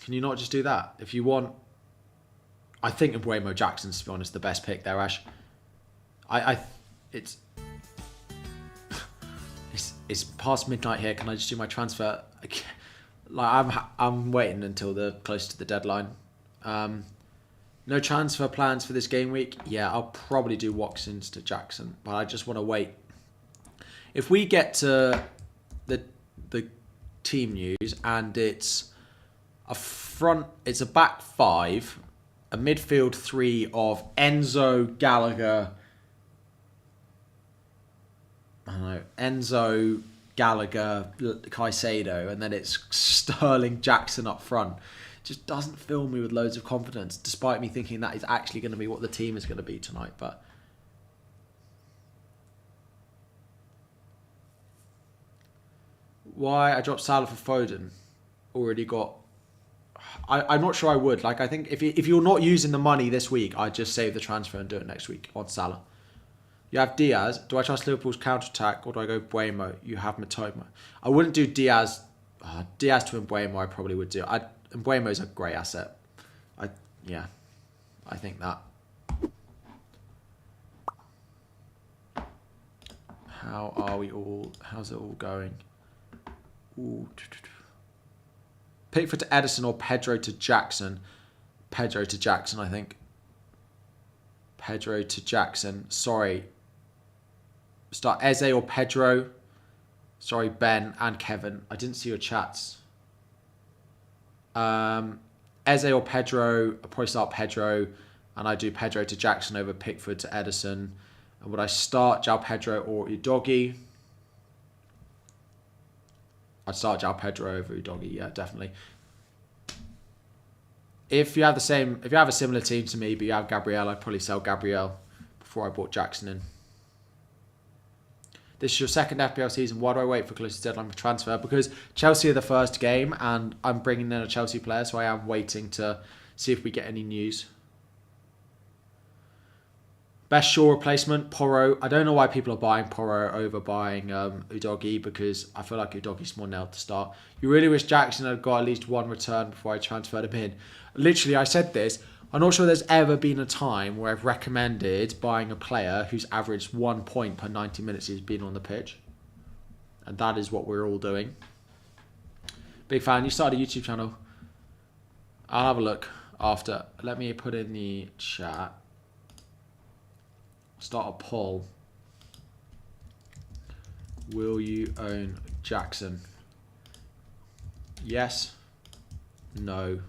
Can you not just do that? If you want... I think Mbuemo Jackson's, to be honest, the best pick there, Ash. It's past midnight here. Can I just do my transfer? Like I'm waiting until the close to the deadline. No transfer plans for this game week. Yeah, I'll probably do Watkins to Jackson, but I just want to wait. If we get to the team news and it's a back 5, a midfield 3 of Enzo, Gallagher, Caicedo, and then it's Sterling, Jackson up front. Just doesn't fill me with loads of confidence, despite me thinking that is actually going to be what the team is going to be tonight. But why I dropped Salah for Foden? Already got... I'm not sure I would. Like, I think if you're not using the money this week, I'd just save the transfer and do it next week on Salah. You have Diaz. Do I trust Liverpool's counter-attack or do I go Buemo? You have Matoma. I wouldn't do Diaz. Diaz to Mbuemo I probably would do. Mbuemo's a great asset. I think that. How's it all going? Ooh. Pickford to Edison or Pedro to Jackson? Pedro to Jackson, I think. Pedro to Jackson. Sorry. Start Eze or Pedro. Sorry, Ben and Kevin. I didn't see your chats. Eze or Pedro. I'll probably start Pedro. And I do Pedro to Jackson over Pickford to Edison. And would I start João Pedro or Udogie? I'd start João Pedro over Udogie, yeah, definitely. If you have a similar team to me, but you have Gabriel, I'd probably sell Gabriel before I bought Jackson in. This is your second FPL season. Why do I wait for closest deadline for transfer? Because Chelsea are the first game, and I'm bringing in a Chelsea player, so I am waiting to see if we get any news. Best Shaw replacement, Porro. I don't know why people are buying Porro over buying Udogie, because I feel like Udogie's more nailed to start. You really wish Jackson had got at least one return before I transferred him in. Literally, I said this I'm not sure there's ever been a time where I've recommended buying a player who's averaged 1 point per 90 minutes he's been on the pitch. And that is what we're all doing. Big fan. You started a YouTube channel. I'll have a look after. Let me put in the chat. Start a poll. Will you own Jackson? Yes. No.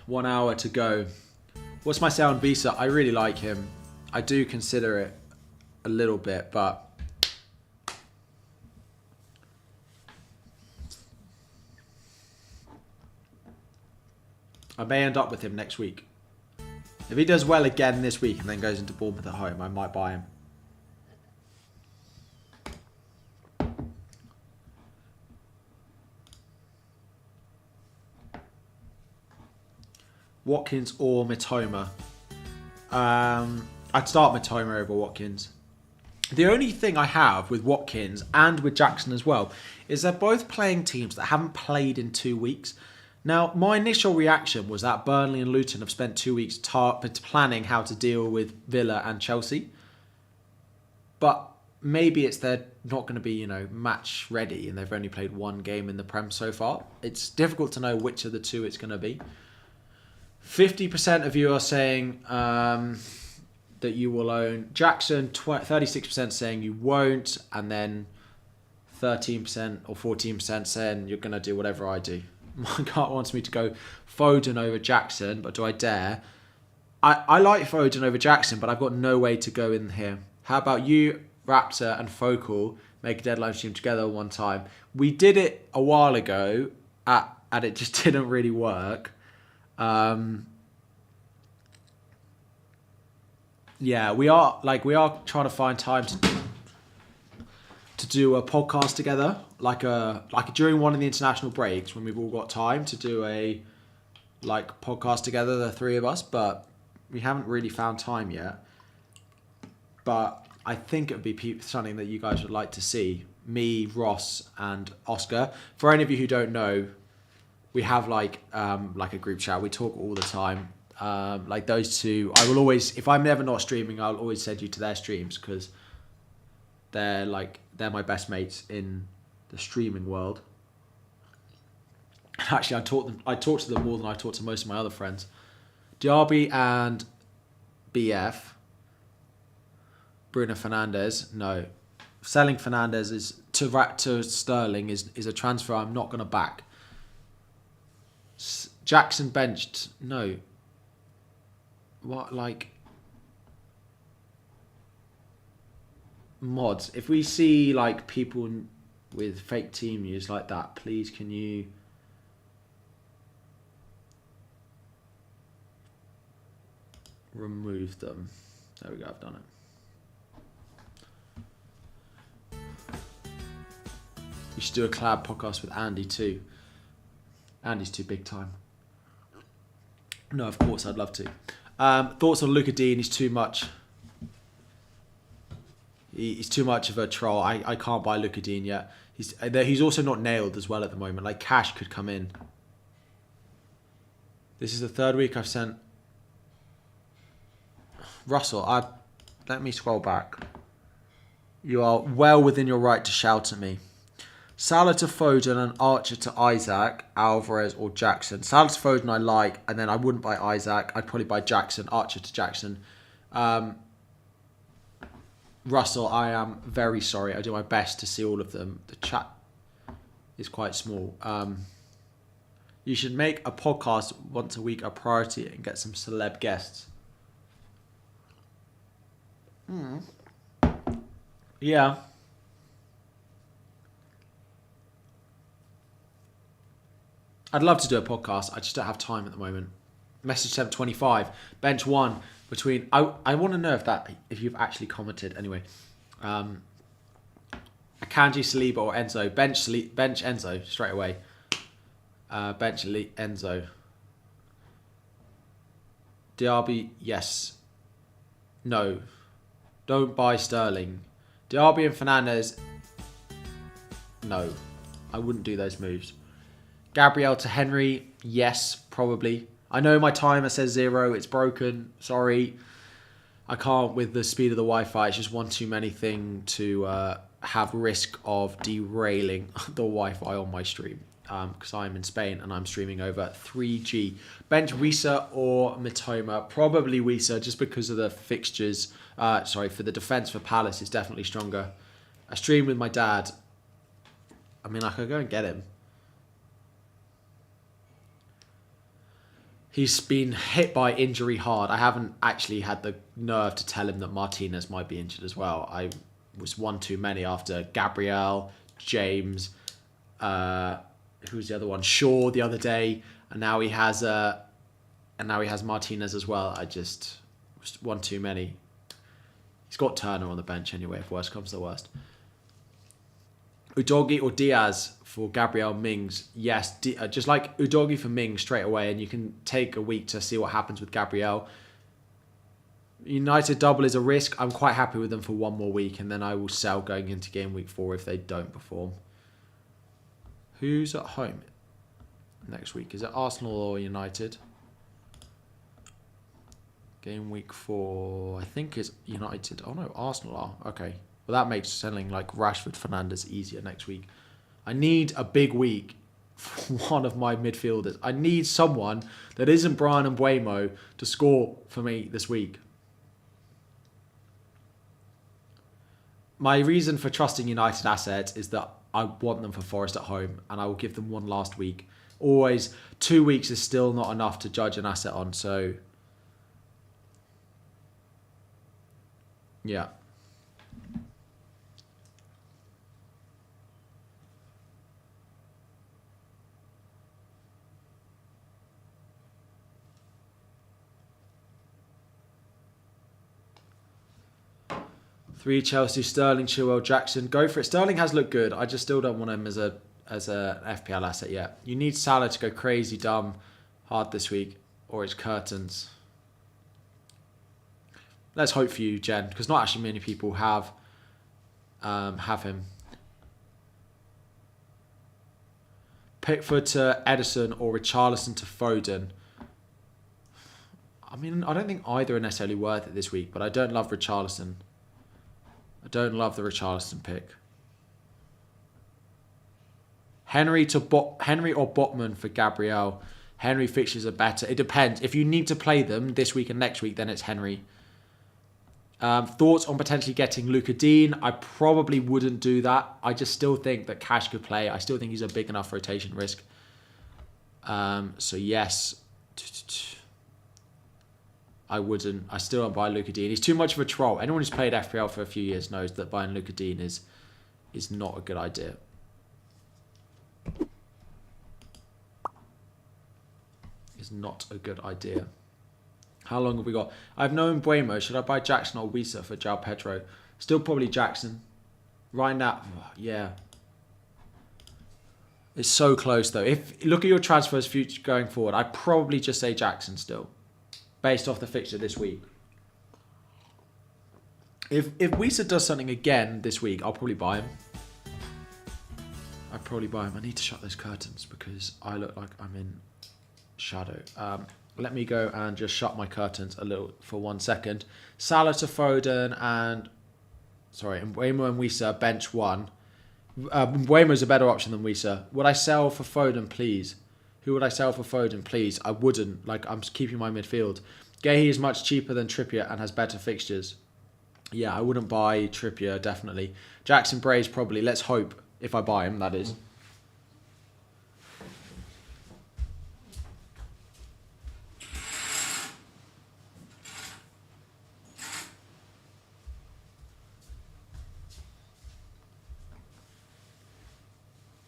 One hour to go. What's my say on Visa? I really like him. I do consider it a little bit, but I may end up with him next week. If he does well again this week and then goes into Bournemouth at home, I might buy him. Watkins or Mitoma? I'd start Mitoma over Watkins. The only thing I have with Watkins and with Jackson as well is they're both playing teams that haven't played in 2 weeks. Now, my initial reaction was that Burnley and Luton have spent 2 weeks planning how to deal with Villa and Chelsea. But maybe it's they're not going to be, match ready and they've only played 1 game in the Prem so far. It's difficult to know which of the two it's going to be. 50% of you are saying that you will own Jackson, 36% saying you won't, and then 13% or 14% saying you're going to do whatever I do. My gut wants me to go Foden over Jackson, but do I dare? I like Foden over Jackson, but I've got no way to go in here. How about you, Raptor and Focal, make a deadline stream together one time? We did it a while ago, and it just didn't really work. Yeah, we are trying to find time to do a podcast together, like during one of the international breaks when we've all got time to do a podcast together, the 3 of us, but we haven't really found time yet. But I think it would be something that you guys would like to see. Me, Ross, and Oscar. For any of you who don't know, we have like a group chat. We talk all the time. Those two, I will always, if I'm ever not streaming, I'll always send you to their streams because they're my best mates in the streaming world. And actually, I talk to them more than I talk to most of my other friends. Diaby and BF, Bruno Fernandes, no. Selling Fernandes is to Sterling is a transfer I'm not going to back. Jackson benched, no. What, mods? If we see people with fake team news like that, please can you remove them? There we go, I've done it. You should do a collab podcast with Andy too. Andy's too big time. No, of course, I'd love to. Thoughts on Luca Dean? He's too much. He's too much of a troll. I can't buy Luca Dean yet. He's also not nailed as well at the moment. Cash could come in. This is the 3rd week I've sent. Russell, let me scroll back. You are well within your right to shout at me. Salah to Foden and Archer to Isaac, Alvarez or Jackson. Salah to Foden I like, and then I wouldn't buy Isaac. I'd probably buy Jackson, Archer to Jackson. Russell, I am very sorry. I do my best to see all of them. The chat is quite small. You should make a podcast once a week a priority and get some celeb guests. Yeah. I'd love to do a podcast. I just don't have time at the moment. Message 725. Bench 1 between... I want to know if you've actually commented. Anyway. Akanji, Saliba or Enzo. Bench Enzo straight away. Bench Enzo. Diaby, yes. No. Don't buy Sterling. Diaby and Fernandes, no. I wouldn't do those moves. Gabriel to Henry, yes, probably. I know my timer says 0. It's broken. Sorry. I can't with the speed of the Wi-Fi. It's just one too many thing to have risk of derailing the Wi-Fi on my stream. Because I'm in Spain and I'm streaming over 3G. Bench Wisa or Mitoma? Probably Wisa, just because of the fixtures. For the defence for Palace is definitely stronger. I stream with my dad. I mean, I could go and get him. He's been hit by injury hard. I haven't actually had the nerve to tell him that Martinez might be injured as well. I was one too many after Gabriel, James, who's the other one? Shaw the other day, and now he has Martinez as well. I just was one too many. He's got Turner on the bench anyway. If worst comes to worst. Udogi or Diaz for Gabriel Mings? Yes, just like Udogi for Mings straight away, and you can take a week to see what happens with Gabriel. United double is a risk. I'm quite happy with them for one more week, and then I will sell going into game week 4 if they don't perform. Who's at home next week? Is it Arsenal or United? Game week 4, I think it's United. Oh no, Arsenal are. Okay. Well, that makes selling like Rashford, Fernandes easier next week. I need a big week for one of my midfielders. I need someone that isn't Brian and Mbeumo to score for me this week. My reason for trusting United assets is that I want them for Forest at home, and I will give them one last week. Always, 2 weeks is still not enough to judge an asset on, so yeah. Three Chelsea, Sterling, Chilwell, Jackson. Go for it. Sterling has looked good. I just still don't want him as a FPL asset yet. You need Salah to go crazy, dumb, hard this week, or it's curtains. Let's hope for you, Jen, because not actually many people have him. Pickford to Edison or Richarlison to Foden. I mean, I don't think either are necessarily worth it this week, but I don't love Richarlison. I don't love the Richarlison pick. Henry or Botman for Gabriel. Henry fixtures are better. It depends. If you need to play them this week and next week, then it's Henry. Thoughts on potentially getting Luca Dean? I probably wouldn't do that. I just still think that Cash could play. I still think he's a big enough rotation risk. So yes. I wouldn't. I still don't buy Luca Dean. He's too much of a troll. Anyone who's played FPL for a few years knows that buying Luca Dean is not a good idea. Is not a good idea. How long have we got? I have no Mbeumo. Should I buy Jackson or Wisa for João Pedro? Still probably Jackson. Right now, yeah. It's so close though. If look at your transfers future going forward, I'd probably just say Jackson still. Based off the fixture this week. If Wisa does something again this week, I'll probably buy him. I'd probably buy him. I need to shut those curtains because I look like I'm in shadow. Let me go and just shut my curtains a little for 1 second. Salah to Foden and Mbeumo and Wisa bench 1. Mbeumo's a better option than Wisa. Would I sell for Foden, please? Who would I sell for Foden, please? I wouldn't. Like, I'm keeping my midfield. Guehi is much cheaper than Trippier and has better fixtures. Yeah, I wouldn't buy Trippier, definitely. Jackson Bray's probably. Let's hope, if I buy him, that is.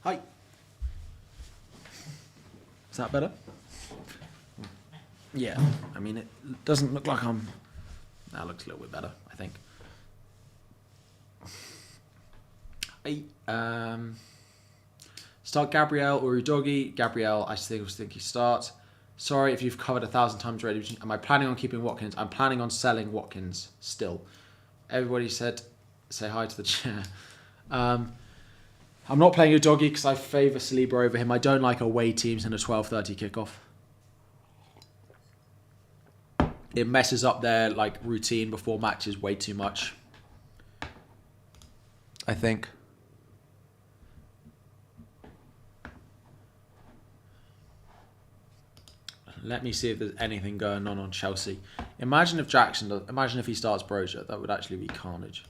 Hi. Is that better? Yeah, I mean, it doesn't look like I'm... That looks a little bit better, I think. Start Gabriel or Udogi. Gabriel, I still think he starts. Sorry if you've covered 1,000 times already. Am I planning on keeping Watkins? I'm planning on selling Watkins still. Everybody said, say hi to the chair. I'm not playing a doggy because I favour Saliba over him. I don't like away teams in a 12:30 kickoff. It messes up their routine before matches way too much, I think. Let me see if there's anything going on Chelsea. Imagine if imagine if he starts Broja. That would actually be carnage.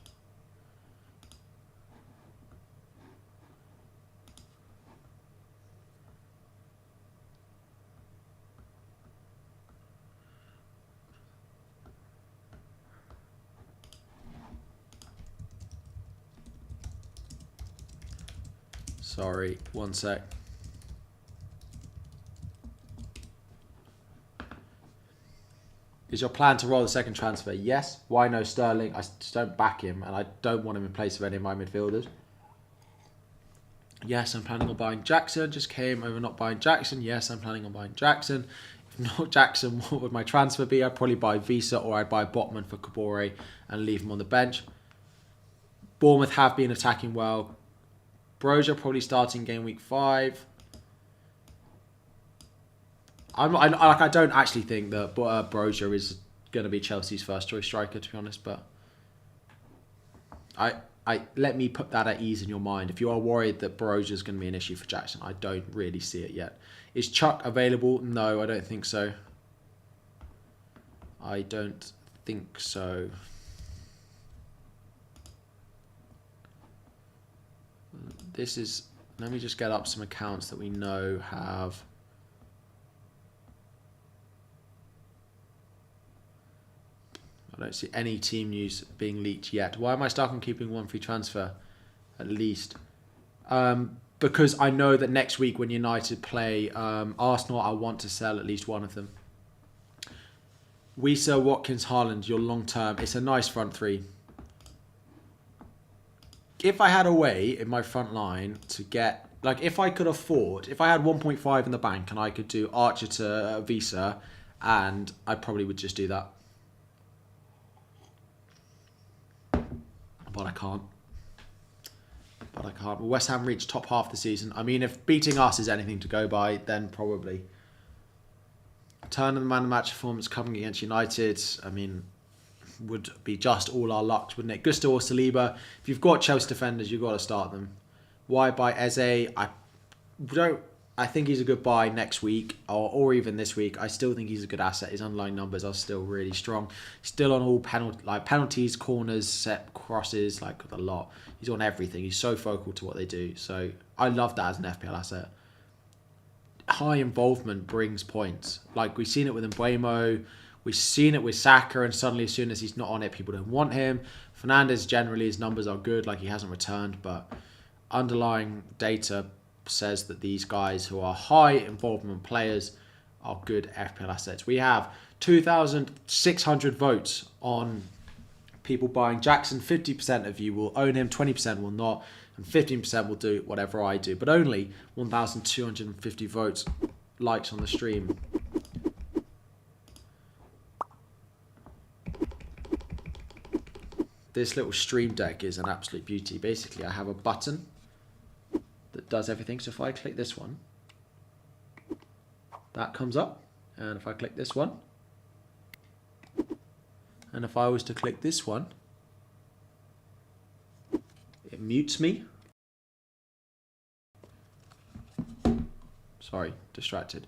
Sorry, one sec. Is your plan to roll the second transfer? Yes. Why no Sterling? I just don't back him, and I don't want him in place of any of my midfielders. Yes, I'm planning on buying Jackson. Just came over not buying Jackson. Yes, I'm planning on buying Jackson. If not Jackson, what would my transfer be? I'd probably buy Visa, or I'd buy Botman for Kabore and leave him on the bench. Bournemouth have been attacking well. Broja probably starting game week 5. I don't actually think that Broja is going to be Chelsea's first choice striker, to be honest. But let me put that at ease in your mind. If you are worried that Broja is going to be an issue for Jackson, I don't really see it yet. Is Chuck available? No, I don't think so. I don't think so. This is... Let me just get up some accounts that we know have... I don't see any team news being leaked yet. Why am I stuck on keeping one free transfer? At least. Because I know that next week when United play Arsenal, I want to sell at least one of them. Wisa, Watkins, Haaland, your long term. It's a nice front three. If I had a way in my front line to get... if I could afford... If I had 1.5 in the bank and I could do Archer to Visa, and I probably would just do that. But I can't. West Ham reached top half the season. I mean, if beating us is anything to go by, then probably. Turn of the man of the match performance coming against United, I mean, would be just all our luck, wouldn't it? Gusto or Saliba. If you've got Chelsea defenders, you've got to start them. Why buy Eze? I think he's a good buy next week or even this week. I still think he's a good asset. His underlying numbers are still really strong. Still on all penalties, corners, set crosses, a lot. He's on everything. He's so focal to what they do. So I love that as an FPL asset. High involvement brings points. We've seen it with Mbuemo. We've seen it with Saka, and suddenly as soon as he's not on it, people don't want him. Fernandes, generally, his numbers are good. He hasn't returned, but underlying data says that these guys who are high involvement players are good FPL assets. We have 2,600 votes on people buying Jackson. 50% of you will own him, 20% will not, and 15% will do whatever I do. But only 1,250 votes, likes on the stream. This little stream deck is an absolute beauty. Basically, I have a button that does everything. So if I click this one, that comes up. And if I click this one, and if I was to click this one, it mutes me. Sorry, distracted.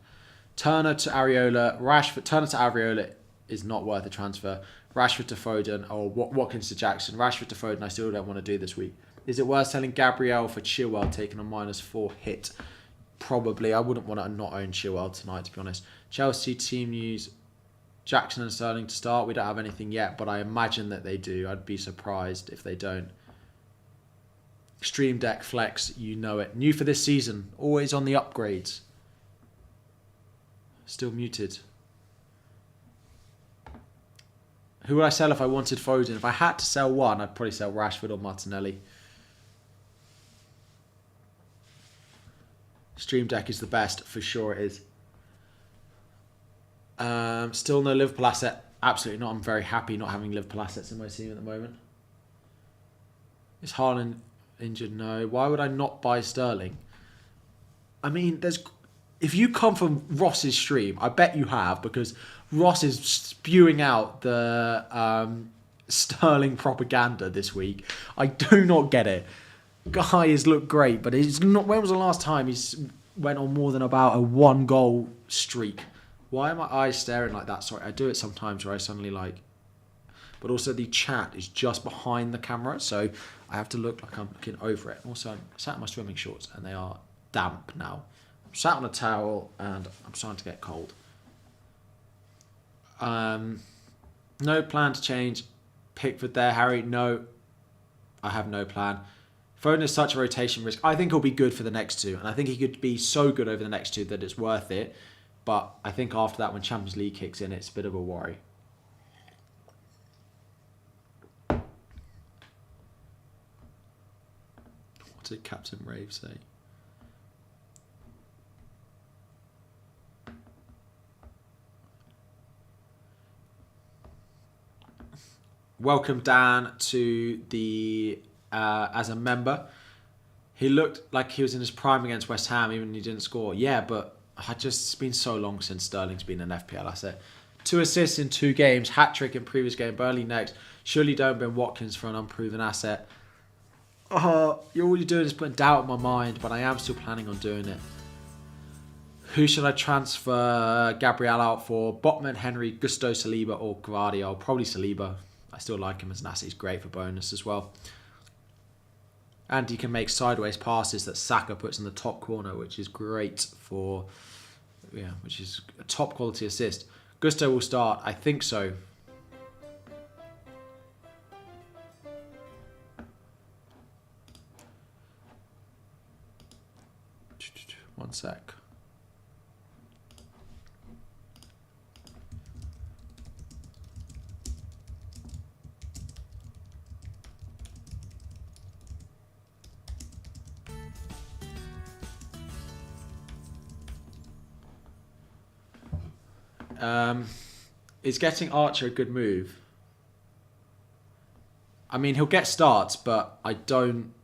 Turner to Areola, Rashford. Turner to Areola is not worth a transfer. Rashford to Foden, or Watkins to Jackson. Rashford to Foden, I still don't want to do this week. Is it worth selling Gabriel for Chilwell, taking a -4 hit? Probably. I wouldn't want to not own Chilwell tonight, to be honest. Chelsea team news. Jackson and Sterling to start. We don't have anything yet, but I imagine that they do. I'd be surprised if they don't. Stream Deck Flex, you know it. New for this season. Always on the upgrades. Still muted. Who would I sell if I wanted Foden? If I had to sell one, I'd probably sell Rashford or Martinelli. Stream Deck is the best, for sure it is. Still no Liverpool asset. Absolutely not. I'm very happy not having Liverpool assets in my team at the moment. Is Haaland injured? No. Why would I not buy Sterling? I mean, if you come from Ross's stream, I bet you have, because Ross is spewing out the Sterling propaganda this week. I do not get it. Guy has looked great, but it's not. When was the last time he's went on more than about a 1-goal streak? Why are my eyes staring like that? Sorry, I do it sometimes where I suddenly like... But also the chat is just behind the camera, so I have to look like I'm looking over it. Also, I'm sat in my swimming shorts and they are damp now. I'm sat on a towel and I'm starting to get cold. No plan to change Pickford there, Harry. No, I have no plan. Foden is such a rotation risk. I think he'll be good for the next two, and I think he could be so good over the next two that it's worth it. But I think after that, when Champions League kicks in, it's a bit of a worry. What did Captain Rave say? Welcome Dan to the as a member. He looked like he was in his prime against West Ham, even when he didn't score. Yeah, but it's been so long since Sterling's been an FPL asset. 2 assists in 2 games, hat-trick in previous game, Burnley next. Surely don't Ben Watkins for an unproven asset. All you're doing is putting doubt in my mind, but I am still planning on doing it. Who should I transfer Gabriel out for? Botman, Henry, Gusto, Saliba, or Gvardiol? Probably Saliba. I still like him as an asset. He's great for bonus as well. And he can make sideways passes that Saka puts in the top corner, which is great for... Yeah, which is a top quality assist. Gusto will start. I think so. One sec. Is getting Archer a good move? I mean, he'll get starts, but I don't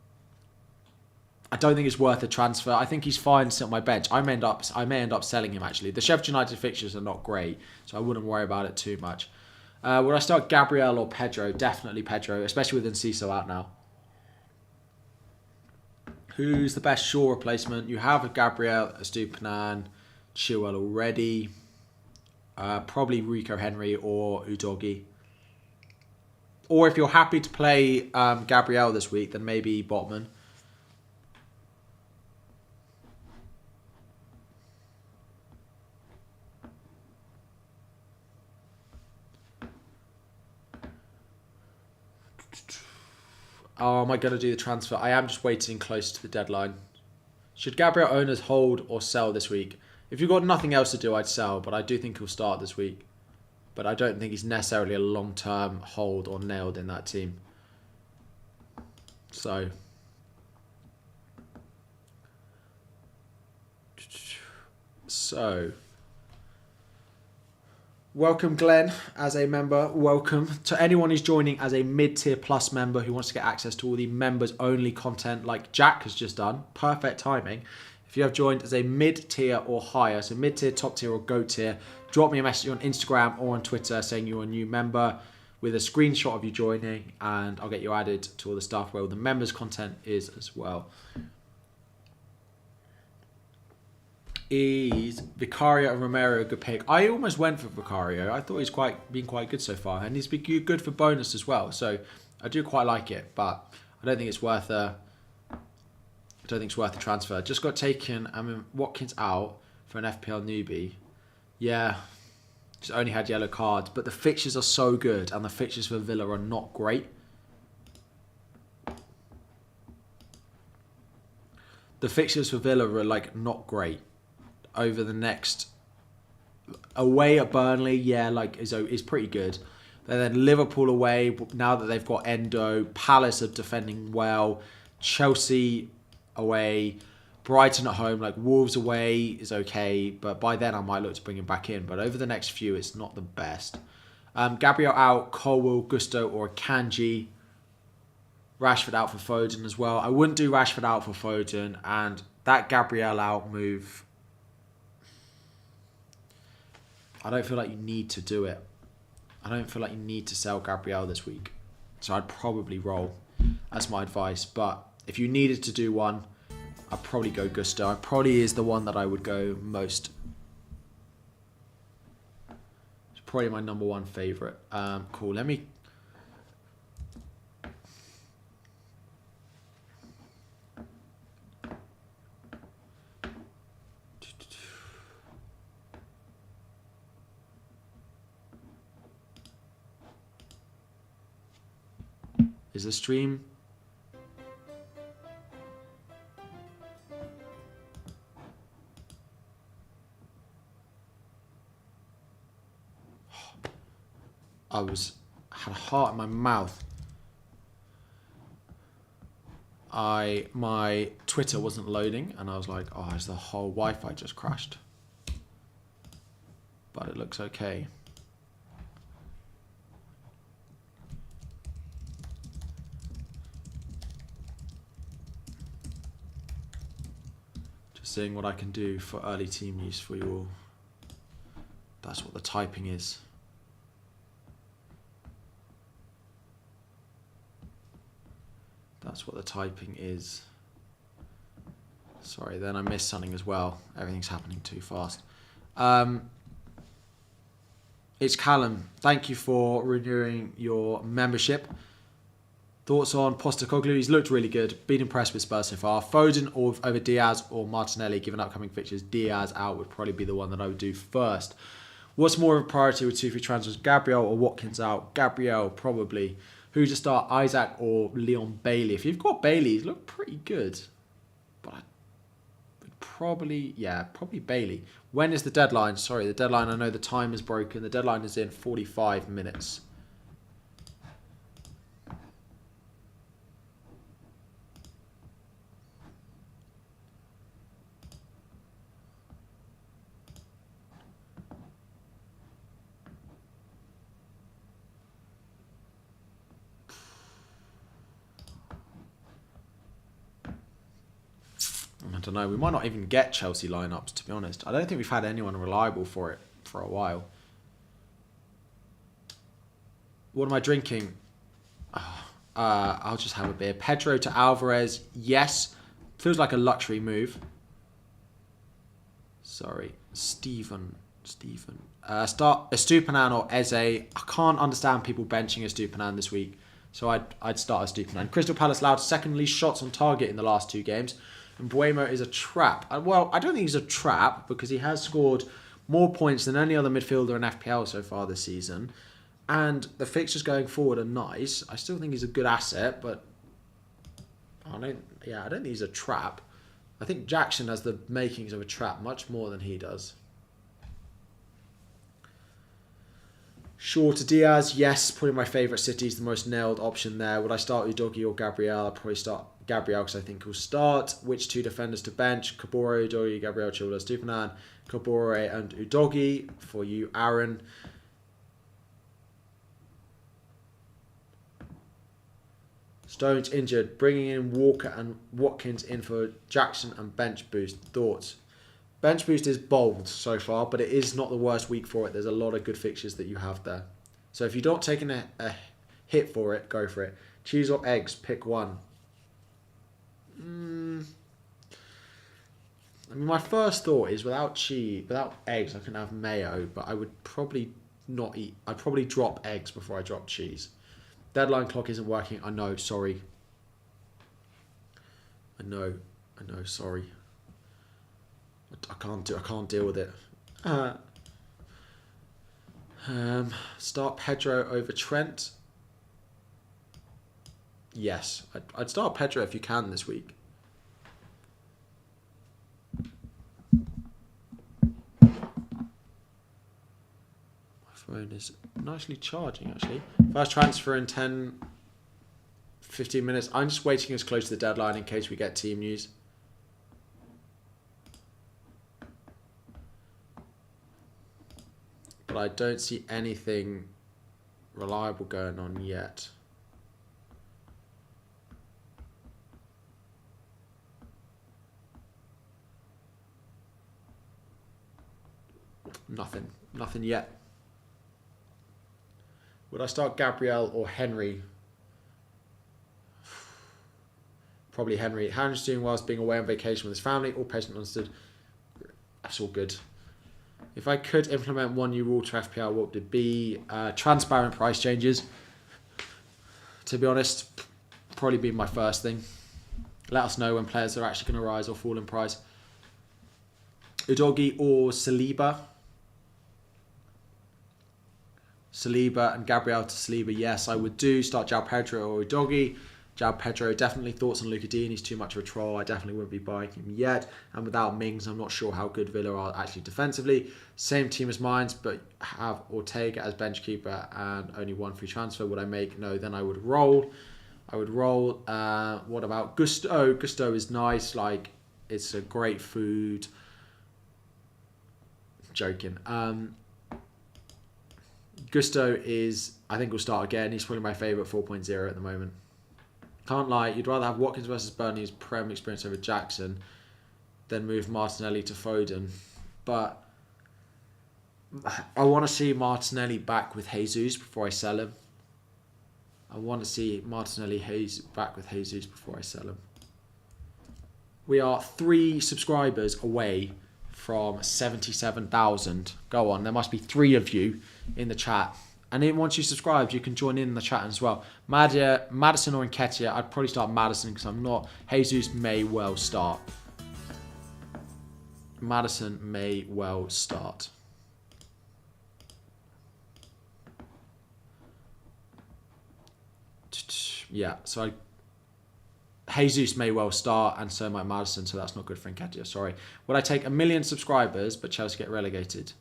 think it's worth a transfer. I think he's fine to sit on my bench. I may end up selling him actually. The Sheffield United fixtures are not great, so I wouldn't worry about it too much. Would I start Gabriel or Pedro? Definitely Pedro, especially with Enciso out now. Who's the best Shaw replacement? You have a Gabriel, Estupinan, Chaël already. Probably Rico Henry or Udogi. Or if you're happy to play Gabriel this week, then maybe Botman. Oh, am I going to do the transfer? I am just waiting close to the deadline. Should Gabriel owners hold or sell this week? If you've got nothing else to do, I'd sell, but I do think he'll start this week. But I don't think he's necessarily a long-term hold or nailed in that team. So... welcome Glenn as a member. Welcome to anyone who's joining as a mid-tier plus member who wants to get access to all the members-only content like Jack has just done. Perfect timing. If you have joined as a mid-tier or higher, so mid-tier, top-tier or GO-tier, drop me a message on Instagram or on Twitter saying you're a new member with a screenshot of you joining, and I'll get you added to all the stuff where all the members' content is as well. Is Vicario and Romero a good pick? I almost went for Vicario. I thought he's been quite good so far, and he's been good for bonus as well. So I do quite like it, but I don't think it's worth a transfer. Just got taken. I mean, Watkins out for an FPL newbie. Yeah, just only had yellow cards, but the fixtures are so good, and the fixtures for Villa are not great. The fixtures for Villa are like not great. Over the next away at Burnley, yeah, like is pretty good. And then Liverpool away, now that they've got Endo. Palace are defending well. Chelsea away. Brighton at home, like Wolves away is okay, but by then I might look to bring him back in. But over the next few, it's not the best. Gabriel out, Colwell, Gusto, or Kanji. Rashford out for Foden as well. I wouldn't do Rashford out for Foden, and that Gabriel out move, I don't feel like you need to do it. I don't feel like you need to sell Gabriel this week. So I'd probably roll. That's my advice. But if you needed to do one, I'd probably go Gusto. It probably is the one that I would go most. It's probably my number one favourite. Cool. Let me... Is the stream... I had a heart in my mouth. My Twitter wasn't loading, and I was like, oh, has the whole Wi-Fi just crashed? But it looks okay. Just seeing what I can do for early team use for you all. That's what the typing is. That's what the typing is. Sorry, then I missed something as well. Everything's happening too fast. It's Callum. Thank you for renewing your membership. Thoughts on Postecoglou? He's looked really good. Been impressed with Spurs so far. Foden over Diaz or Martinelli, given upcoming fixtures. Diaz out would probably be the one that I would do first. What's more of a priority with 2-3 transfers? Gabriel or Watkins out? Gabriel, probably. Who to start, Isaac or Leon Bailey? If you've got Bailey, he's looked pretty good. But probably Bailey. When is the deadline? Sorry, the deadline, I know the time is broken. The deadline is in 45 minutes. I don't know. We might not even get Chelsea lineups, to be honest. I don't think we've had anyone reliable for it for a while. What am I drinking? I'll just have a beer. Pedro to Alvarez. Yes. Feels like a luxury move. Sorry. Stephen. Start Estupinan or Eze. I can't understand people benching Estupinan this week. So I'd start Estupinan. Crystal Palace allowed second least shots on target in the last 2 games. And Buemo is a trap. Well, I don't think he's a trap because he has scored more points than any other midfielder in FPL so far this season. And the fixtures going forward are nice. I still think he's a good asset, but I don't think he's a trap. I think Jackson has the makings of a trap much more than he does. Shaw to Diaz, yes, probably my favourite City. Is the most nailed option there. Would I start Udogie or Gabriel? I'd probably start Gabriel because I think he'll start. Which 2 defenders to bench? Kabore, Udogie, Gabriel, Chilwell, Stupinan, Kabore and Udogie for you, Aaron. Stones injured, bringing in Walker and Watkins in for Jackson and bench boost. Thoughts? Bench boost is bold so far, but it is not the worst week for it. There's a lot of good fixtures that you have there. So if you're not taking a hit for it, go for it. Cheese or eggs, pick one. I mean, my first thought is without eggs, I can have mayo, but I would probably not eat. I'd probably drop eggs before I drop cheese. Deadline clock isn't working. I know, sorry. I know, sorry. I can't deal with it. Start Pedro over Trent. Yes, I'd start Pedro if you can this week. My phone is nicely charging, actually. First transfer in 10-15 minutes. I'm just waiting as close to the deadline in case we get team news. but I don't see anything reliable going on yet. Nothing yet. Would I start Gabriel or Henry? Probably Henry. Henry's doing whilst being away on vacation with his family. All patient understood. That's all good. If I could implement one new rule to FPL, what would it be? Transparent price changes. To be honest, probably be my first thing. Let us know when players are actually going to rise or fall in price. Udogi or Saliba? Saliba and Gabriel to Saliba, yes, I would do. Start João Pedro or Udogi. João Pedro, definitely thoughts on Luca Dean. He's too much of a troll. I definitely wouldn't be buying him yet. And without Mings, I'm not sure how good Villa are actually defensively. Same team as mine, but have Ortega as bench keeper and only one free transfer. Would I make? No, then I would roll. What about Gusto? Gusto is nice. Like, it's a great food. Joking. Gusto is, I think, will start again. He's probably my favourite 4.0 at the moment. Can't lie, you'd rather have Watkins versus Burnley's Prem experience over Jackson than move Martinelli to Foden. But I want to see Martinelli back with Jesus before I sell him. We are 3 subscribers away from 77,000. Go on, there must be 3 of you in the chat. And then once you subscribe, you can join in the chat as well. Maddison or Nketiah, I'd probably start Maddison because I'm not. Jesus may well start. Maddison may well start. Yeah, so Jesus may well start, and so might Maddison, so that's not good for Nketiah, sorry. Would I take 1 million subscribers, but Chelsea get relegated?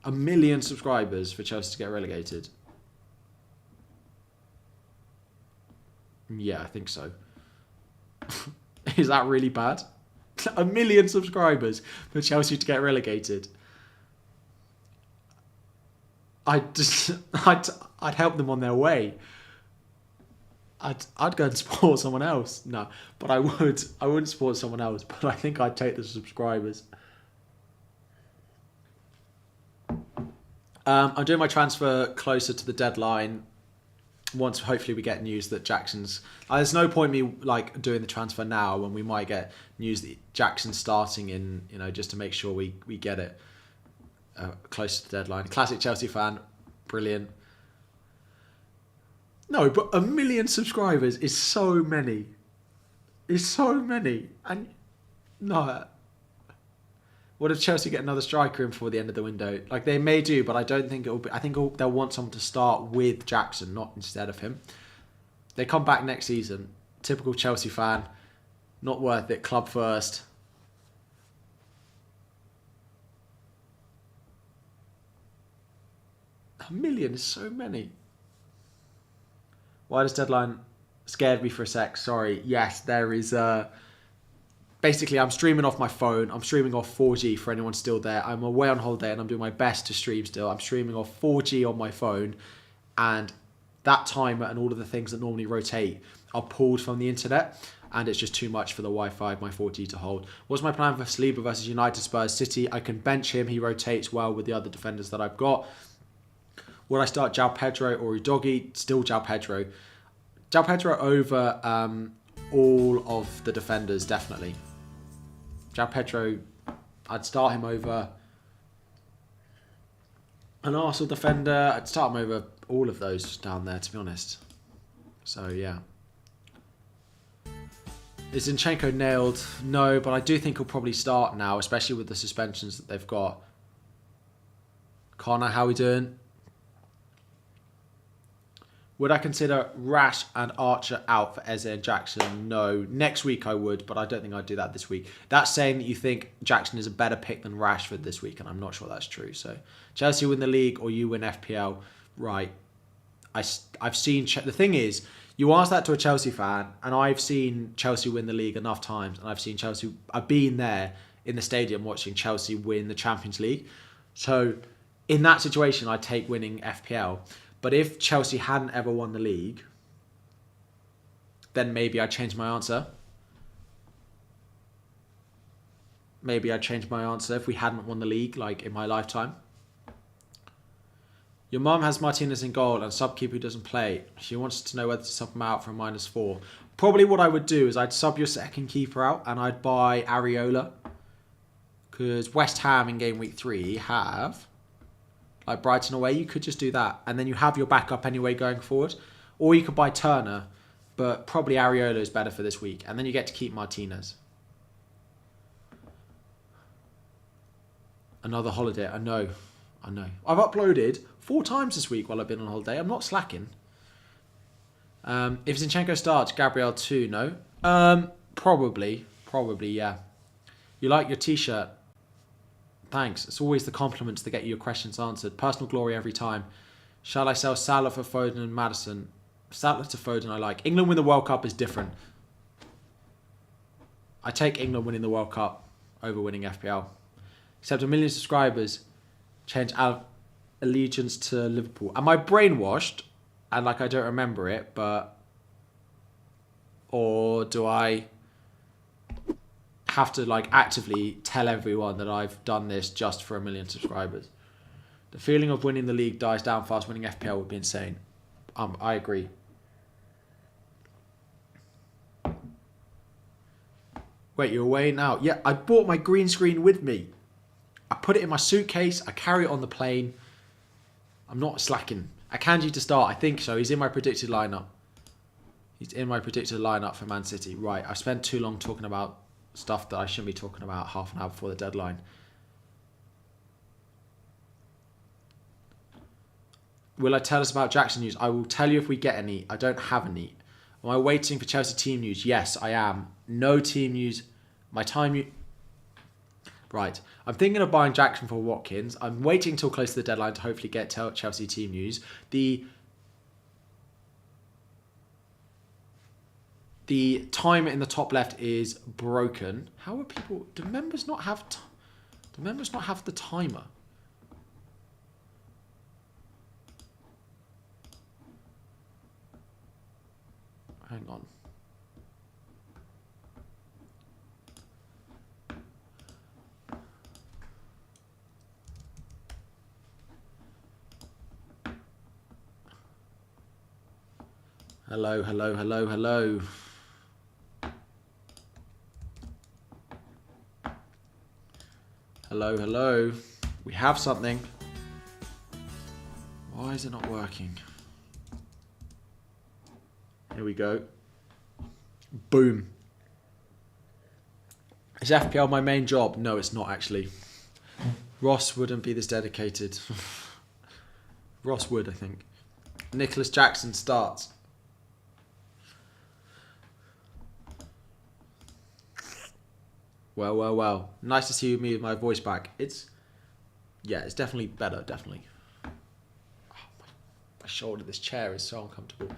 1 million subscribers for Chelsea to get relegated? Yeah, I think so. Is that really bad? 1 million subscribers for Chelsea to get relegated? I'd help them on their way. I'd go and support someone else. No, but I wouldn't support someone else, but I think I'd take the subscribers. I'm doing my transfer closer to the deadline. Once hopefully we get news that Jackson's... there's no point me doing the transfer now when we might get news that Jackson's starting in, just to make sure we get it close to the deadline. Classic Chelsea fan. Brilliant. No, but 1 million subscribers is so many. And no... What if Chelsea get another striker in before the end of the window? They may do, but I don't think it'll be. I think they'll want someone to start with Jackson, not instead of him. They come back next season. Typical Chelsea fan. Not worth it. Club first. A million is so many. Why does deadline scared me for a sec? Sorry. Yes, there is... Basically, I'm streaming off my phone. I'm streaming off 4G for anyone still there. I'm away on holiday and I'm doing my best to stream still. I'm streaming off 4G on my phone. And that timer and all of the things that normally rotate are pulled from the internet. And it's just too much for the Wi-Fi of my 4G to hold. What's my plan for Saliba versus United, Spurs, City? I can bench him. He rotates well with the other defenders that I've got. Would I start João Pedro or Udogi? Still João Pedro. João Pedro over all of the defenders, definitely. João Pedro, I'd start him over an Arsenal defender. I'd start him over all of those down there, to be honest. So, yeah. Is Zinchenko nailed? No, but I do think he'll probably start now, especially with the suspensions that they've got. Connor, how are we doing? Would I consider Rash and Archer out for Eze and Jackson? No. Next week I would, but I don't think I'd do that this week. That's saying that you think Jackson is a better pick than Rashford this week, and I'm not sure that's true. So, Chelsea win the league or you win FPL? Right. I've seen... The thing is, you ask that to a Chelsea fan, and I've seen Chelsea win the league enough times, and I've been there in the stadium watching Chelsea win the Champions League. So in that situation, I'd take winning FPL. But if Chelsea hadn't ever won the league, then maybe I'd change my answer. Maybe I'd change my answer if we hadn't won the league, like in my lifetime. Your mum has Martinez in goal and sub-keeper who doesn't play. She wants to know whether to sub him out for a -4. Probably what I would do is I'd sub your second keeper out and I'd buy Areola. Because West Ham in game week 3 have, like Brighton away, you could just do that. And then you have your backup anyway going forward. Or you could buy Turner, but probably Areola is better for this week. And then you get to keep Martinez. Another holiday, I know. I've uploaded 4 times this week while I've been on holiday. I'm not slacking. If Zinchenko starts, Gabriel too, no? Probably, yeah. You like your t-shirt? Thanks. It's always the compliments that get you your questions answered. Personal glory every time. Shall I sell Salah for Foden and Maddison? Salah to Foden I like. England win the World Cup is different. I take England winning the World Cup over winning FPL. Except 1 million subscribers change allegiance to Liverpool. Am I brainwashed? And like I don't remember it, but... Or do I have to like actively tell everyone that I've done this just for 1 million subscribers? The feeling of winning the league dies down fast. Winning FPL would be insane. I agree. Wait, you're away now? Yeah, I brought my green screen with me. I put it in my suitcase. I carry it on the plane. I'm not slacking. Akanji to start. I think so. He's in my predicted lineup. He's in my predicted lineup for Man City. Right. I've spent too long talking about stuff that I shouldn't be talking about half an hour before the deadline. Will I tell us about Jackson news? I will tell you if we get any. I don't have any. Am I waiting for Chelsea team news? Yes, I am. No team news. My time... Right. I'm thinking of buying Jackson for Watkins. I'm waiting until close to the deadline to hopefully get Chelsea team news. The timer in the top left is broken. How are people... Do members not have the timer? Hang on. Hello. Hello. We have something. Why is it not working? Here we go. Boom. Is FPL my main job? No, it's not actually. Ross wouldn't be this dedicated. Ross would, I think. Nicholas Jackson starts. Well. Nice to see me with my voice back. It's definitely better, definitely. Oh, my shoulder, this chair is so uncomfortable. I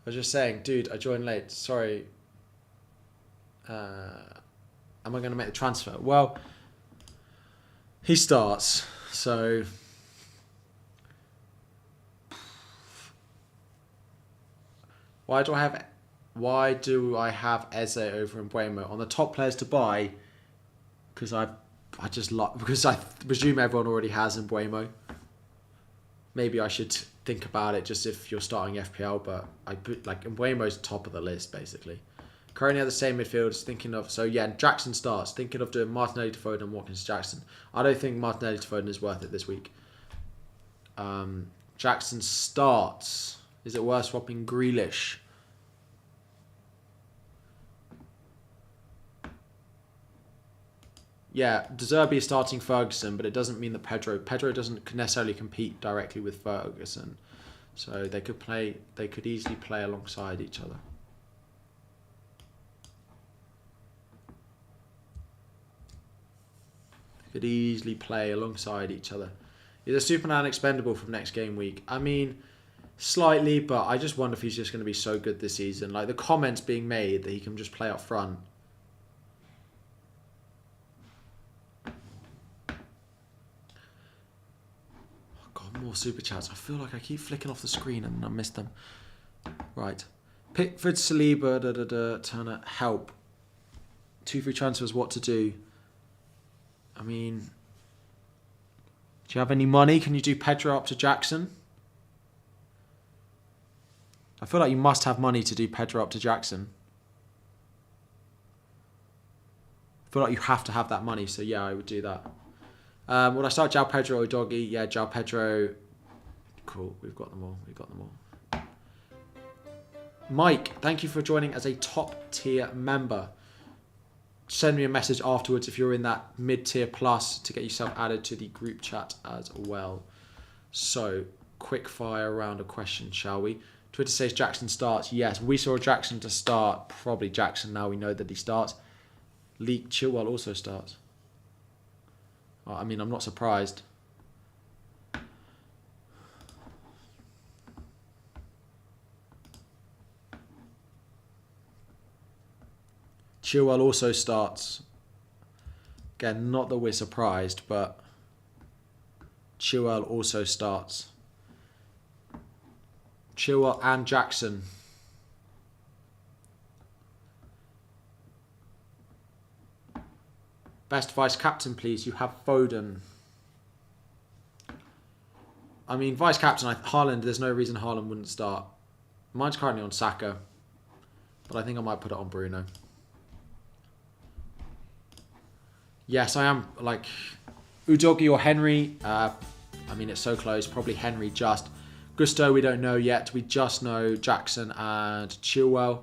was just saying, dude, I joined late. Sorry. Am I going to make the transfer? Well, he starts, so... Why do I have Eze over Mbuemo on the top players to buy? Because I presume everyone already has Mbuemo. Maybe I should think about it just if you're starting FPL, but I put like Mbuemo's top of the list basically. Currently at the same midfielders, thinking of Jackson starts, thinking of doing Martinelli to Foden and Watkins to Jackson. I don't think Martinelli to Foden is worth it this week. Jackson starts. Is it worth swapping Grealish? Yeah, De Zerbi is starting Ferguson, but it doesn't mean that Pedro doesn't necessarily compete directly with Ferguson. So they could easily play alongside each other. Could easily play alongside each other. Is a Superman expendable from next game week? I mean, slightly, but I just wonder if he's just going to be so good this season. Like the comments being made that he can just play up front. more super chats. I feel like I keep flicking off the screen and I missed them. Right. Pickford, Saliba, Turner, help. 2 free transfers, what to do? I mean, do you have any money? Can you do Pedro up to Jackson? I feel like you must have money to do Pedro up to Jackson. I feel like you have to have that money, so yeah, I would do that. Would I start João Pedro or Doggy? Yeah, João Pedro. Cool, we've got them all. Mike, thank you for joining as a top tier member. Send me a message afterwards if you're in that mid-tier plus to get yourself added to the group chat as well. So, quick fire round of questions, shall we? Twitter says Jackson starts. Yes, we saw Jackson to start. Probably Jackson now we know that he starts. Leak Chilwell also starts. I mean, I'm not surprised. Chaël also starts. Again, not that we're surprised, but Chaël also starts. Chaël and Jackson. Best vice captain, please. You have Foden. I mean, vice captain, Haaland, there's no reason Haaland wouldn't start. Mine's currently on Saka, but I think I might put it on Bruno. Yes, I am, like, Udogie or Henry. I mean, it's so close. Probably Henry just. Gusto, we don't know yet. We just know Jackson and Chilwell.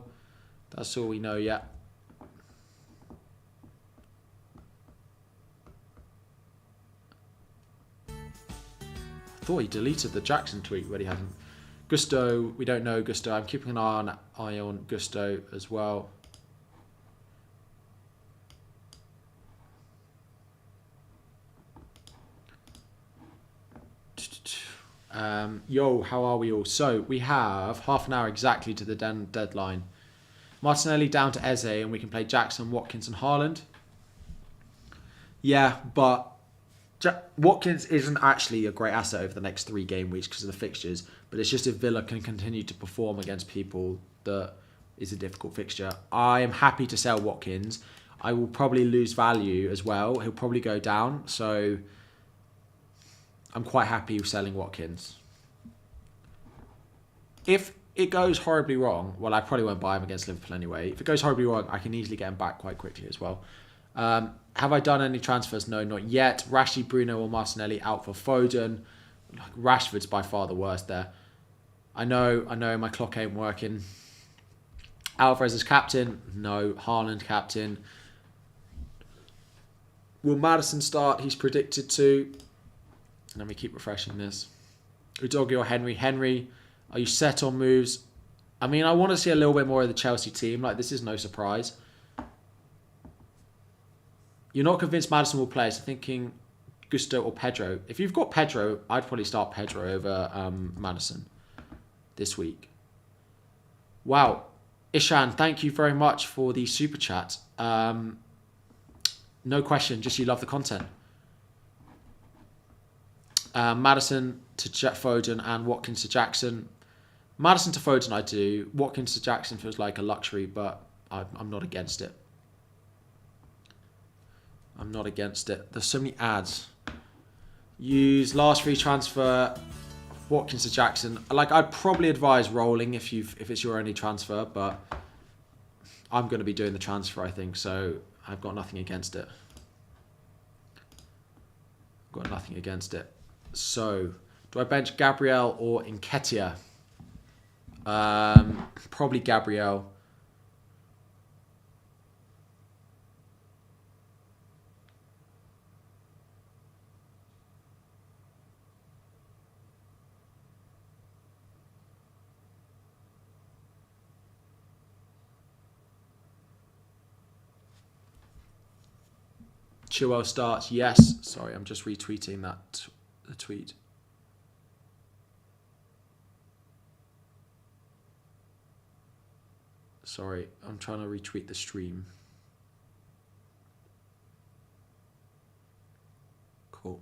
That's all we know yet. I thought he deleted the Jackson tweet, but he hasn't. Gusto, we don't know Gusto. I'm keeping an eye on Gusto as well. Yo, how are we all? So, we have half an hour exactly to the deadline. Martinelli down to Eze, and we can play Jackson, Watkins and Haaland. Yeah, but Watkins isn't actually a great asset over the next 3 game weeks because of the fixtures, but it's just if Villa can continue to perform against people that is a difficult fixture. I am happy to sell Watkins. I will probably lose value as well. He'll probably go down, so I'm quite happy with selling Watkins. If it goes horribly wrong, well, I probably won't buy him against Liverpool anyway. If it goes horribly wrong, I can easily get him back quite quickly as well. Have I done any transfers? No, not yet. Rashford, Bruno or Martinelli out for Foden. Rashford's by far the worst there. I know, my clock ain't working. Alvarez is captain. No. Haaland captain. Will Maddison start? He's predicted to. Let me keep refreshing this. Udogie or Henry? Henry, are you set on moves? I mean, I want to see a little bit more of the Chelsea team. Like, this is no surprise. You're not convinced Maddison will play, so thinking Gusto or Pedro. If you've got Pedro, I'd probably start Pedro over Maddison this week. Wow. Ishan, thank you very much for the super chat. No question, just you love the content. Maddison to Foden and Watkins to Jackson. Maddison to Foden I do. Watkins to Jackson feels like a luxury, but I'm not against it. I'm not against it. There's so many ads. Use last free transfer, Watkins to Jackson. Like, I'd probably advise rolling if it's your only transfer, but I'm going to be doing the transfer, I think, so I've got nothing against it. Got nothing against it. So, do I bench Gabriel or Nketiah? Probably Gabriel. Chaël starts. Yes. Sorry, I'm just retweeting that the tweet. Sorry, I'm trying to retweet the stream. Cool.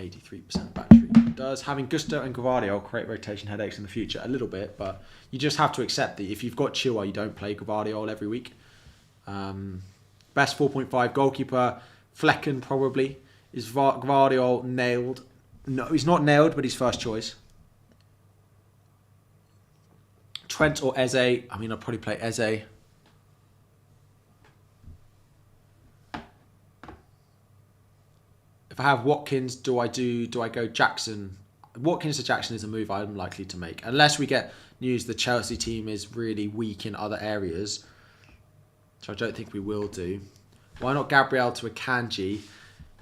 83% battery. Does having Gusto and Gvardiol create rotation headaches in the future? A little bit, but you just have to accept that if you've got Chilwell, you don't play Gvardiol every week. Best 4.5 goalkeeper, Flecken probably. Is Gvardiol nailed? No, he's not nailed, but he's first choice. Trent or Eze? I mean, I'll probably play Eze. If I have Watkins, do I go Jackson? Watkins to Jackson is a move I'm likely to make. Unless we get news the Chelsea team is really weak in other areas, which I don't think we will do. Why not Gabriel to Akanji?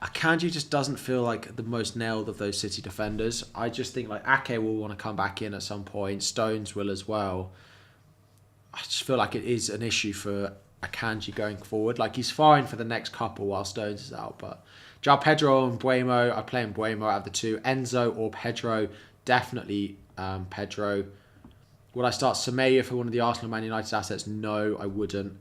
Akanji just doesn't feel like the most nailed of those City defenders. I just think like Ake will want to come back in at some point. Stones will as well. I just feel like it is an issue for Akanji going forward. Like he's fine for the next couple while Stones is out, but João Pedro and Buemo, I play in Buemo out of the two. Enzo or Pedro, definitely Pedro. Would I start Semedo for one of the Arsenal Man United assets? No, I wouldn't.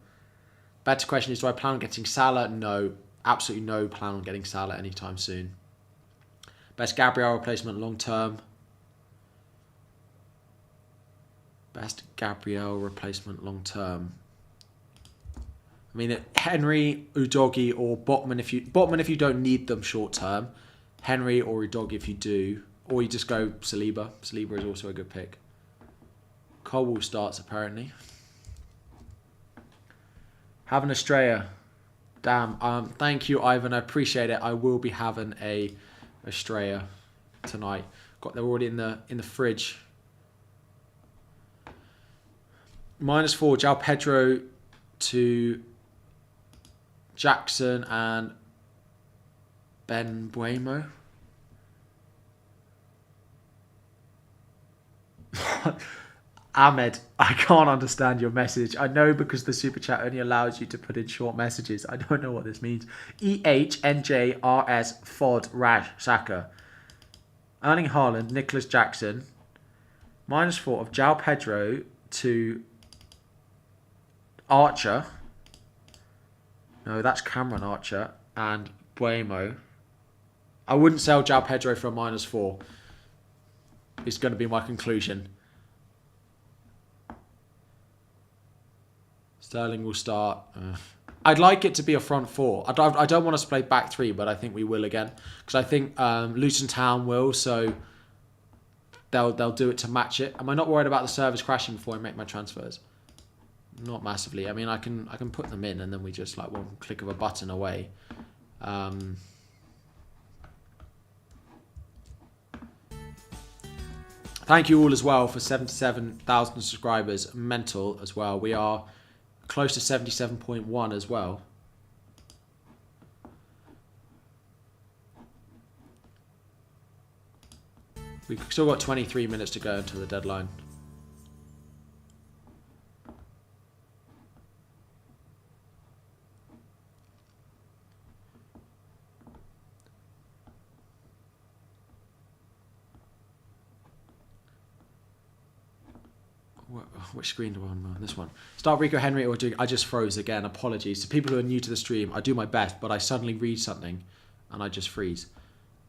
Better question is, do I plan on getting Salah? No, absolutely no plan on getting Salah anytime soon. Best Gabriel replacement long term. Best Gabriel replacement long term. I mean, Henry, Udogie, or Botman if you don't need them short term. Henry or Udogie if you do. Or you just go Saliba. Saliba is also a good pick. Colwell starts apparently. Having Estrella. Damn. Thank you, Ivan. I appreciate it. I will be having a Estrella tonight. They're already in the fridge. -4, João Pedro to Jackson and Ben Buemo. Ahmed, I can't understand your message. I know because the super chat only allows you to put in short messages. I don't know what this means. EHNJRS Fod Rash Saka. Erling Haaland, Nicholas Jackson. -4 of João Pedro to Archer. No, that's Cameron Archer and Buemo. I wouldn't sell João Pedro for a -4. It's going to be my conclusion. Sterling will start. I'd like it to be a front four. I don't want us to play back three, but I think we will again. Because I think Luton Town will, so they'll do it to match it. Am I not worried about the servers crashing before I make my transfers? Not massively. I mean, I can put them in and then we just like one click of a button away. Thank you all as well for 77,000 subscribers. Mental as well. We are close to 77.1 as well. We've still got 23 minutes to go until the deadline. Which screen do I want? This one. Start Rico Henry or do I just froze again? Apologies to people who are new to the stream. I do my best, but I suddenly read something and I just freeze.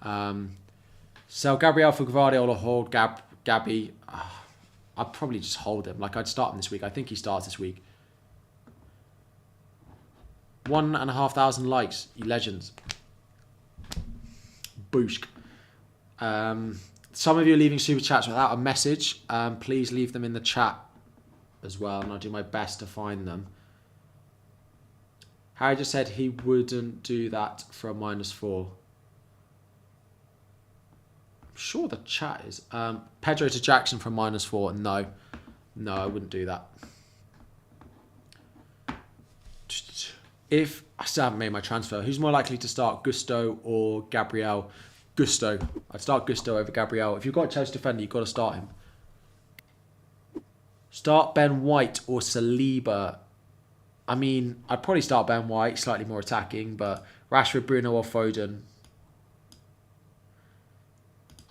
Sell Gabriel for Gvardiol or hold Gabby. I'd probably just hold him. Like I'd start him this week. I think he starts this week. 1,500 likes. You legends. Boosh. Some of you are leaving super chats without a message. Please leave them in the chat as well, and I'll do my best to find them. Harry just said he wouldn't do that for a -4. I'm sure the chat is. Pedro to Jackson for a -4. No, I wouldn't do that. If I still haven't made my transfer, who's more likely to start, Gusto or Gabriel? Gusto. I'd start Gusto over Gabriel. If you've got a Chelsea defender, you've got to start him. Start Ben White or Saliba. I mean, I'd probably start Ben White, slightly more attacking, but Rashford, Bruno or Foden.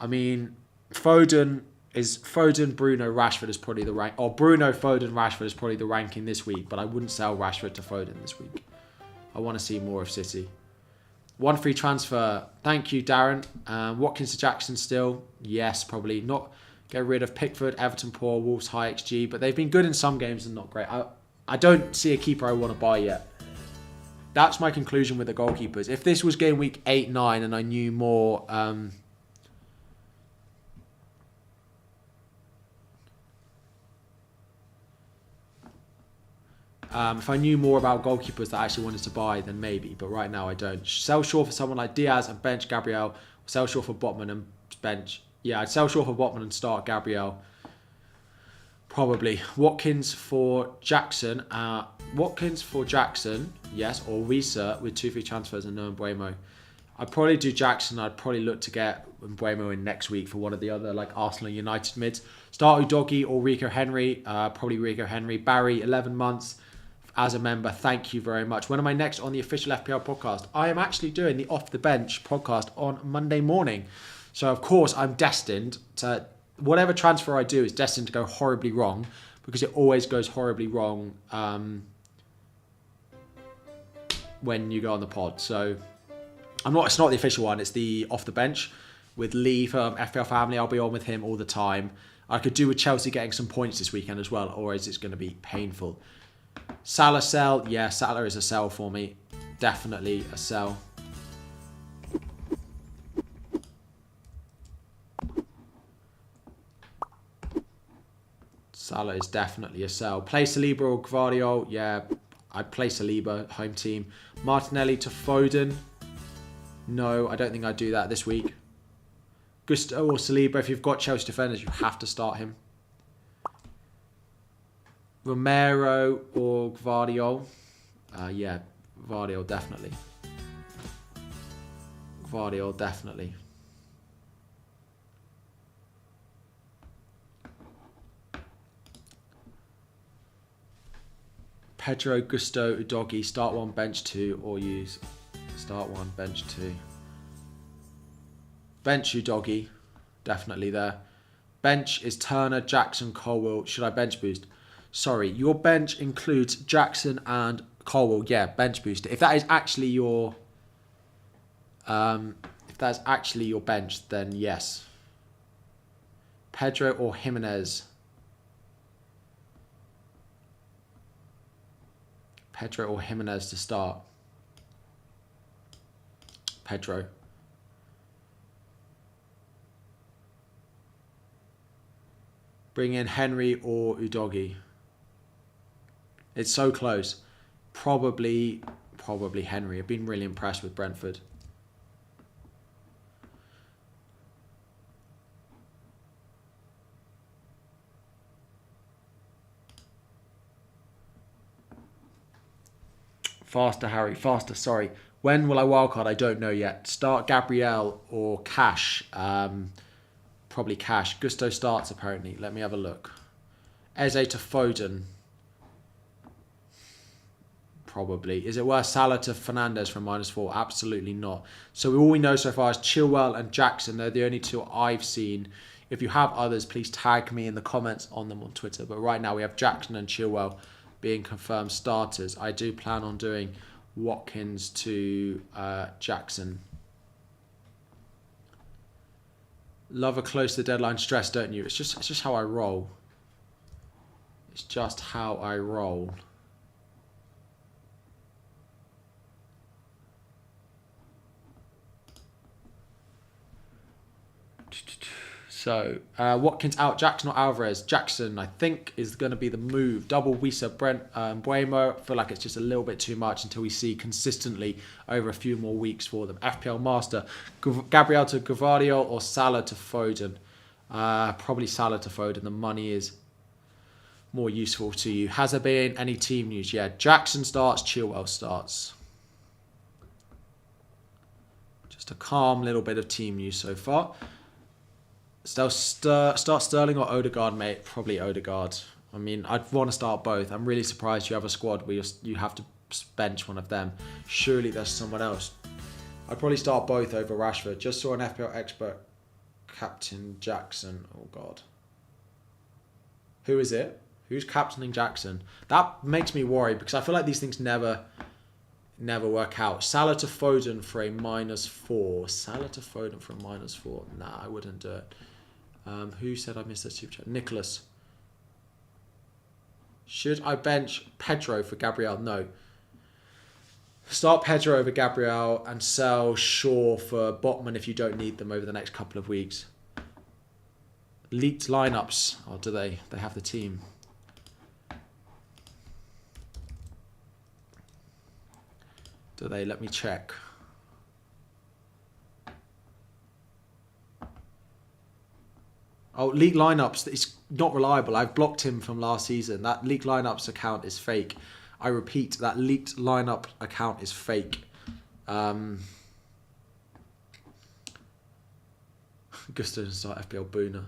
I mean, Foden, Bruno, Rashford is probably the rank. Or Bruno, Foden, Rashford is probably the ranking this week, but I wouldn't sell Rashford to Foden this week. I want to see more of City. One free transfer. Thank you, Darren. Watkins to Jackson still? Yes, probably. Not get rid of Pickford, Everton poor, Wolves high XG, but they've been good in some games and not great. I don't see a keeper I want to buy yet. That's my conclusion with the goalkeepers. If this was game week 8, 9 and I knew more... if I knew more about goalkeepers that I actually wanted to buy, then maybe. But right now I don't. Sell short for someone like Diaz and bench Gabriel. Sell short for Botman and bench. Yeah, I'd sell short for Botman and start Gabriel. Probably. Watkins for Jackson. Yes. Or Risa with 2 free transfers and no Mbuemo. I'd probably do Jackson. I'd probably look to get Mbuemo in next week for one of the other like Arsenal United mids. Start Udogie or Rico Henry. Probably Rico Henry. Barry, 11 months. As a member, thank you very much. When am I next on the official FPL podcast? I am actually doing the Off the Bench podcast on Monday morning. So, of course, I'm destined to... Whatever transfer I do is destined to go horribly wrong because it always goes horribly wrong when you go on the pod. So, it's not the official one. It's the Off the Bench with Lee from FPL Family. I'll be on with him all the time. I could do with Chelsea getting some points this weekend as well, or is it going to be painful? Salah sell. Yeah, Salah is a sell for me. Definitely a sell. Salah is definitely a sell. Play Saliba or Gvardiol. Yeah, I'd play Saliba, home team. Martinelli to Foden. No, I don't think I'd do that this week. Gusto or Saliba. If you've got Chelsea defenders, you have to start him. Romero or Gvardiol. Yeah, Gvardiol definitely. Gvardiol definitely. Pedro, Gusto, Udogie. Start 1, bench 2, or use. Start 1, bench 2. Bench Udogie. Definitely there. Bench is Turner, Jackson, Colwill. Should I bench boost? Sorry, your bench includes Jackson and Colwill. Yeah, bench booster. If that is actually your, bench, then yes. Pedro or Jimenez. Pedro or Jimenez to start. Pedro. Bring in Henry or Udogie. It's so close. Probably Henry. I've been really impressed with Brentford. Faster, Harry. Faster, sorry. When will I wildcard? I don't know yet. Start Gabriel or Cash. Probably Cash. Gusto starts, apparently. Let me have a look. Eze to Foden. Probably. Is it worth Salah to Fernandes from -4? Absolutely not. So all we know so far is Chilwell and Jackson. They're the only two I've seen. If you have others, please tag me in the comments on them on Twitter. But right now we have Jackson and Chilwell being confirmed starters. I do plan on doing Watkins to Jackson. Love a close to the deadline stress, don't you? It's just how I roll. It's just how I roll. So, Watkins out, Jackson or Alvarez? Jackson, I think, is going to be the move. Double Wisa, Brent, Mbuemo. I feel like it's just a little bit too much until we see consistently over a few more weeks for them. FPL Master, Gabriel to Gvardiol or Salah to Foden? Probably Salah to Foden. The money is more useful to you. Has there been any team news? Yeah, Jackson starts, Chilwell starts. Just a calm little bit of team news so far. Start Sterling or Odegaard, mate? Probably Odegaard. I mean, I'd want to start both. I'm really surprised you have a squad where you have to bench one of them. Surely there's someone else. I'd probably start both over Rashford. Just saw an FPL expert, Captain Jackson. Oh, God. Who is it? Who's captaining Jackson? That makes me worry because I feel like these things never Never work out. Salah to Foden for a -4. Salah to Foden for a -4. Nah, I wouldn't do it. Who said I missed that super chat? Nicholas. Should I bench Pedro for Gabriel? No. Start Pedro over Gabriel and sell Shaw for Botman if you don't need them over the next couple of weeks. Leaked lineups. Or do they? They have the team. Do they? Let me check. Oh, leaked lineups. It's not reliable. I've blocked him from last season. That leaked lineups account is fake. I repeat, that leaked lineup account is fake. Gusto doesn't start FPL Boona.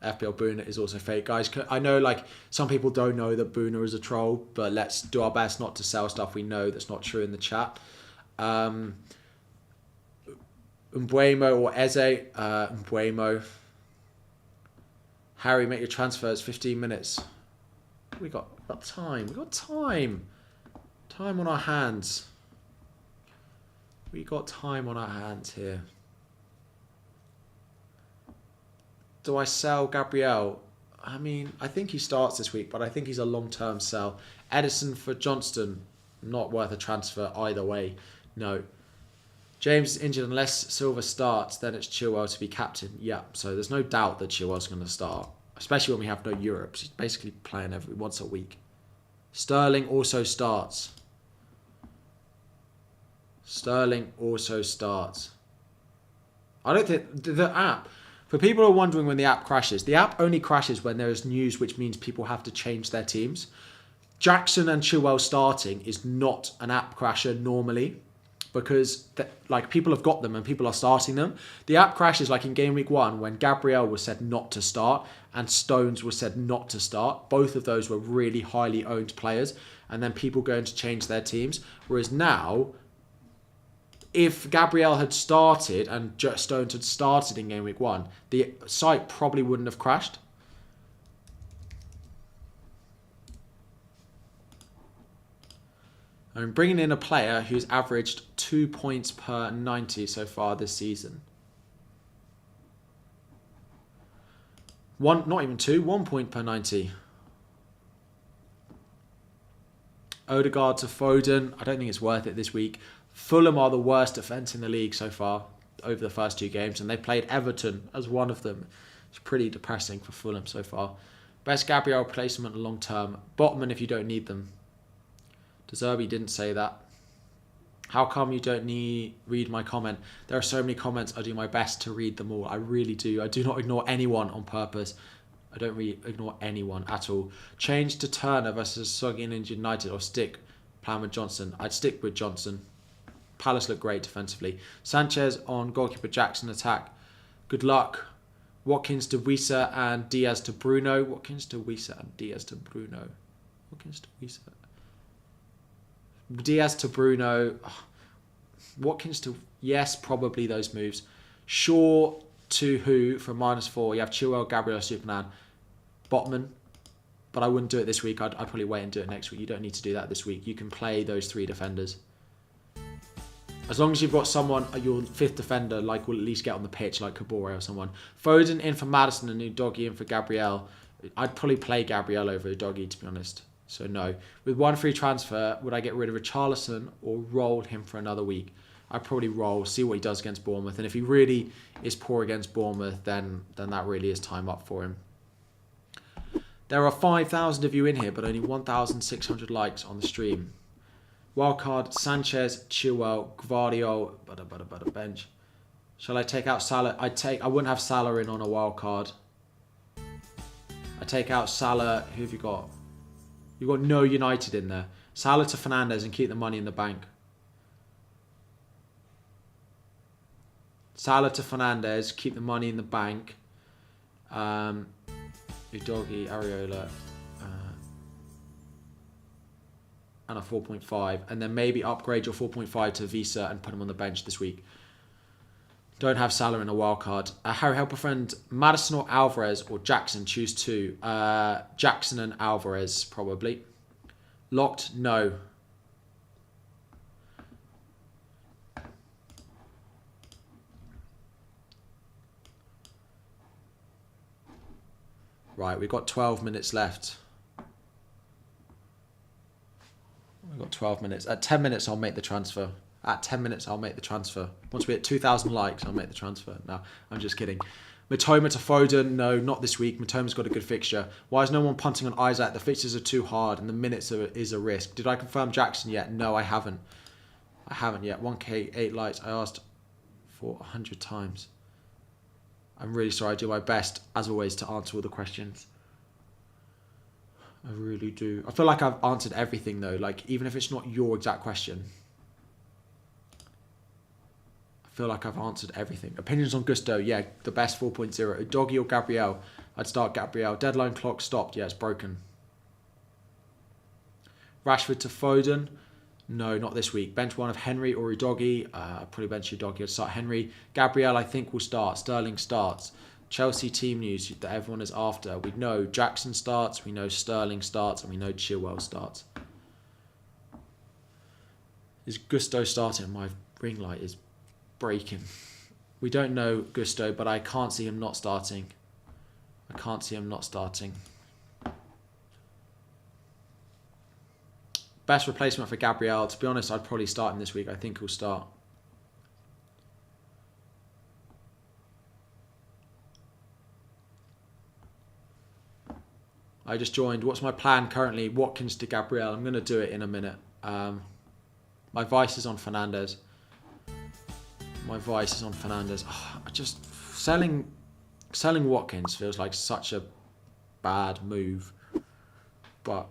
FPL Boona is also fake. Guys, I know like some people don't know that Boona is a troll, but let's do our best not to sell stuff we know that's not true in the chat. Mbuemo or Eze. Mbuemo. Harry, make your transfers. 15 minutes. We got time. We got time. Time on our hands. We got time on our hands here. Do I sell Gabriel? I mean, I think he starts this week, but I think he's a long-term sell. Edison for Johnston, not worth a transfer either way. No. James is injured unless Silva starts, then it's Chilwell to be captain. Yeah, so there's no doubt that Chilwell's going to start, especially when we have no Europe. He's basically playing once a week. Sterling also starts. Sterling also starts. I don't think the app, for people who are wondering when the app crashes, the app only crashes when there is news, which means people have to change their teams. Jackson and Chilwell starting is not an app crasher normally, because like people have got them and people are starting them. The app crashes like in game week 1 when Gabriel was said not to start and Stones was said not to start. Both of those were really highly owned players, and then people going to change their teams. Whereas now, if Gabriel had started and Stones had started in game week 1, the site probably wouldn't have crashed. I'm bringing in a player who's averaged 2 points per 90 so far this season. Not even 2, 1 point per 90. Odegaard to Foden. I don't think it's worth it this week. Fulham are the worst defence in the league so far over the first 2 games, and they played Everton as one of them. It's pretty depressing for Fulham so far. Best Gabriel replacement long term. Botman if you don't need them. De Zerbi didn't say that. How come you don't read my comment? There are so many comments. I do my best to read them all. I really do. I do not ignore anyone on purpose. I don't really ignore anyone at all. Change to Turner versus Soggy and United, or stick plan with Johnson. I'd stick with Johnson. Palace look great defensively. Sanchez on goalkeeper, Jackson attack. Good luck. Watkins to Wisa and Diaz to Bruno. Watkins to Wisa and Diaz to Bruno. Watkins to Wisa. Diaz to Bruno. Watkins to... Yes, probably those moves. Shaw to who for -4? You have Chilwell, Gabriel, Superman, Botman. But I wouldn't do it this week. I'd probably wait and do it next week. You don't need to do that this week. You can play those 3 defenders. As long as you've got someone, your 5th defender, like will at least get on the pitch, like Kabore or someone. Foden in for Maddison and Udogie in for Gabriel. I'd probably play Gabriel over Udogie, to be honest. So no. With 1 free transfer, would I get rid of Richarlison or roll him for another week? I'd probably roll, see what he does against Bournemouth. And if he really is poor against Bournemouth, then that really is time up for him. There are 5,000 of you in here, but only 1,600 likes on the stream. Wildcard, Sanchez, Chilwell, Gvardiol, bench. Shall I take out Salah? I wouldn't have Salah in on a wildcard. I take out Salah. Who have you got? You've got no United in there. Salah to Fernandes and keep the money in the bank. Salah to Fernandes, keep the money in the bank. Udogie, Areola. And a 4.5. And then maybe upgrade your 4.5 to Visa and put him on the bench this week. Don't have Salah in a wild card. Harry, help a friend. Maddison or Alvarez or Jackson? Choose 2. Jackson and Alvarez, probably. Locked? No. Right, we've got 12 minutes left. We've got 12 minutes. At 10 minutes, I'll make the transfer. At 10 minutes, I'll make the transfer. Once we hit 2,000 likes, I'll make the transfer. No, I'm just kidding. Matoma to Foden. No, not this week. Matoma's got a good fixture. Why is no one punting on Isaac? The fixtures are too hard and the minutes is a risk. Did I confirm Jackson yet? No, I haven't. I haven't yet. 1k, 8 likes. I asked for 100 times. I'm really sorry. I do my best, as always, to answer all the questions. I really do. I feel like I've answered everything, though. Like, even if it's not your exact question. I feel like I've answered everything. Opinions on Gusto. Yeah, the best 4.0. Doggy or Gabriel? I'd start Gabriel. Deadline clock stopped. Yeah, it's broken. Rashford to Foden. No, not this week. Bench one of Henry or Udogie. Probably bench Udogie. I'd start Henry. Gabriel, I think, will start. Sterling starts. Chelsea team news that everyone is after. We know Jackson starts. We know Sterling starts. And we know Chilwell starts. Is Gusto starting? My ring light is breaking. We don't know Gusto, but I can't see him not starting. I can't see him not starting. Best replacement for Gabriel. To be honest, I'd probably start him this week. I think he'll start. I just joined. What's my plan currently? Watkins to Gabriel. I'm going to do it in a minute. My vice is on Fernandes. My vice is on Fernandes. Oh, just selling Watkins feels like such a bad move. But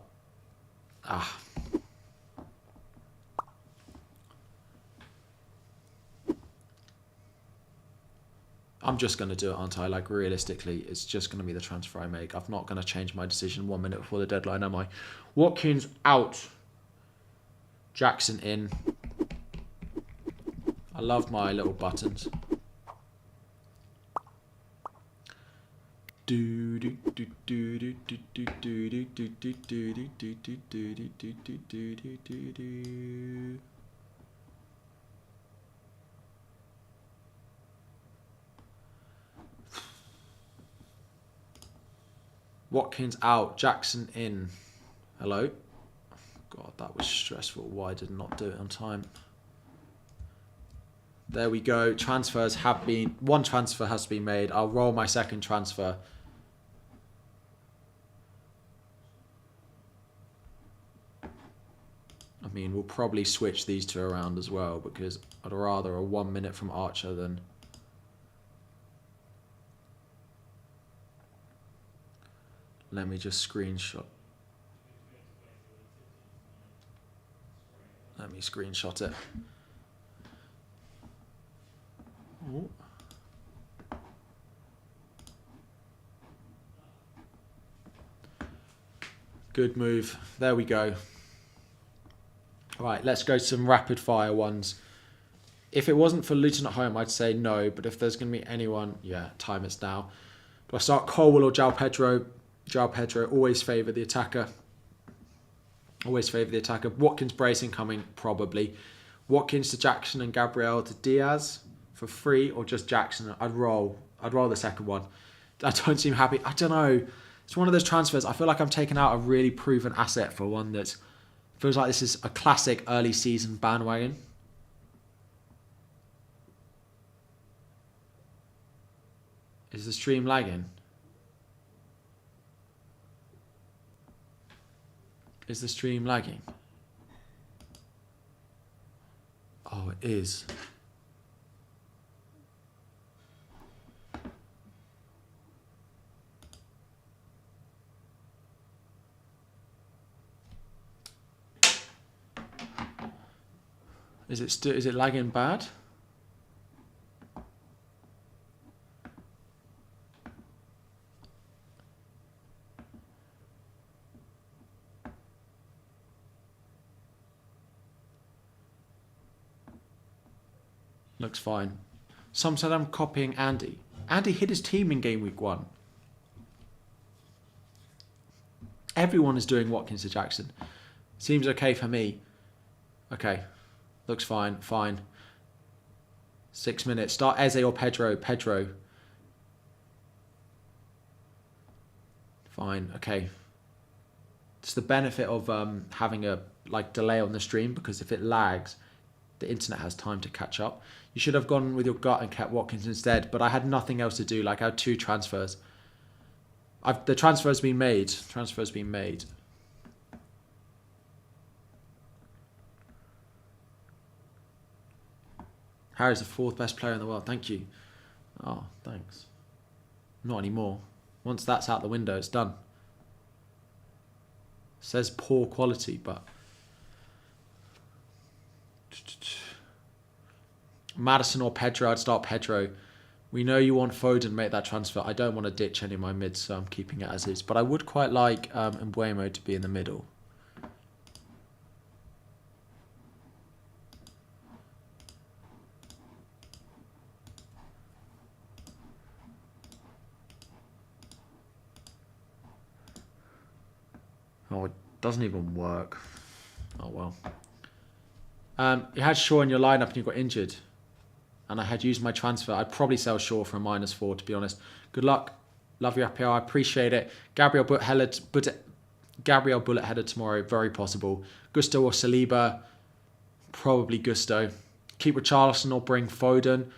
I'm just going to do it, aren't I? Like, realistically, it's just going to be the transfer I make. I'm not going to change my decision 1 minute before the deadline, am I? Watkins out. Jackson in. I love my little buttons. Watkins out, Jackson in. Hello? God, that was stressful. Why did I not do it on time? There we go. Transfers have been... One transfer has been made. I'll roll my second transfer. I mean, we'll probably switch these two around as well because I'd rather a 1 minute from Archer than... Let me just screenshot. Let me screenshot it. Ooh. Good move. There we go. Right, let's go to some rapid fire ones. If it wasn't for Luton at home, I'd say no. But if there's going to be anyone, yeah, time it's now. Do I start Colwell or João Pedro? João Pedro, always favour the attacker. Always favour the attacker. Watkins brace incoming, probably. Watkins to Jackson and Gabriel to Diaz for free, or just Jackson. I'd roll the second one. I don't seem happy. I don't know. It's one of those transfers. I feel like I'm taking out a really proven asset for one that feels like this is a classic early season bandwagon. Is the stream lagging? Is the stream lagging? Oh, it is. Is it lagging bad? Looks fine. Some said I'm copying Andy. Andy hit his team in Game Week 1. Everyone is doing Watkins to Jackson. Seems okay for me. Okay. Looks fine. Fine. 6 minutes. Start Eze or Pedro. Pedro. Fine. Okay. It's the benefit of having a delay on the stream, because if it lags, the internet has time to catch up. You should have gone with your gut and kept Watkins instead, but I had nothing else to do. I had 2 transfers. The transfer's been made. Harry's the 4th best player in the world. Thank you. Oh, thanks. Not anymore. Once that's out the window, it's done. Says poor quality, but Maddison or Pedro, I'd start Pedro. We know you want Foden, make that transfer. I don't want to ditch any of my mids, so I'm keeping it as is. But I would quite like Mbuemo to be in the middle. Oh, it doesn't even work. Oh, well. You had Shaw in your lineup and you got injured. And I had used my transfer. I'd probably sell Shaw for a -4, to be honest. Good luck. Love your FPL. I appreciate it. Gabriel Bullet header tomorrow. Very possible. Gusto or Saliba. Probably Gusto. Keep Richarlison or bring Foden.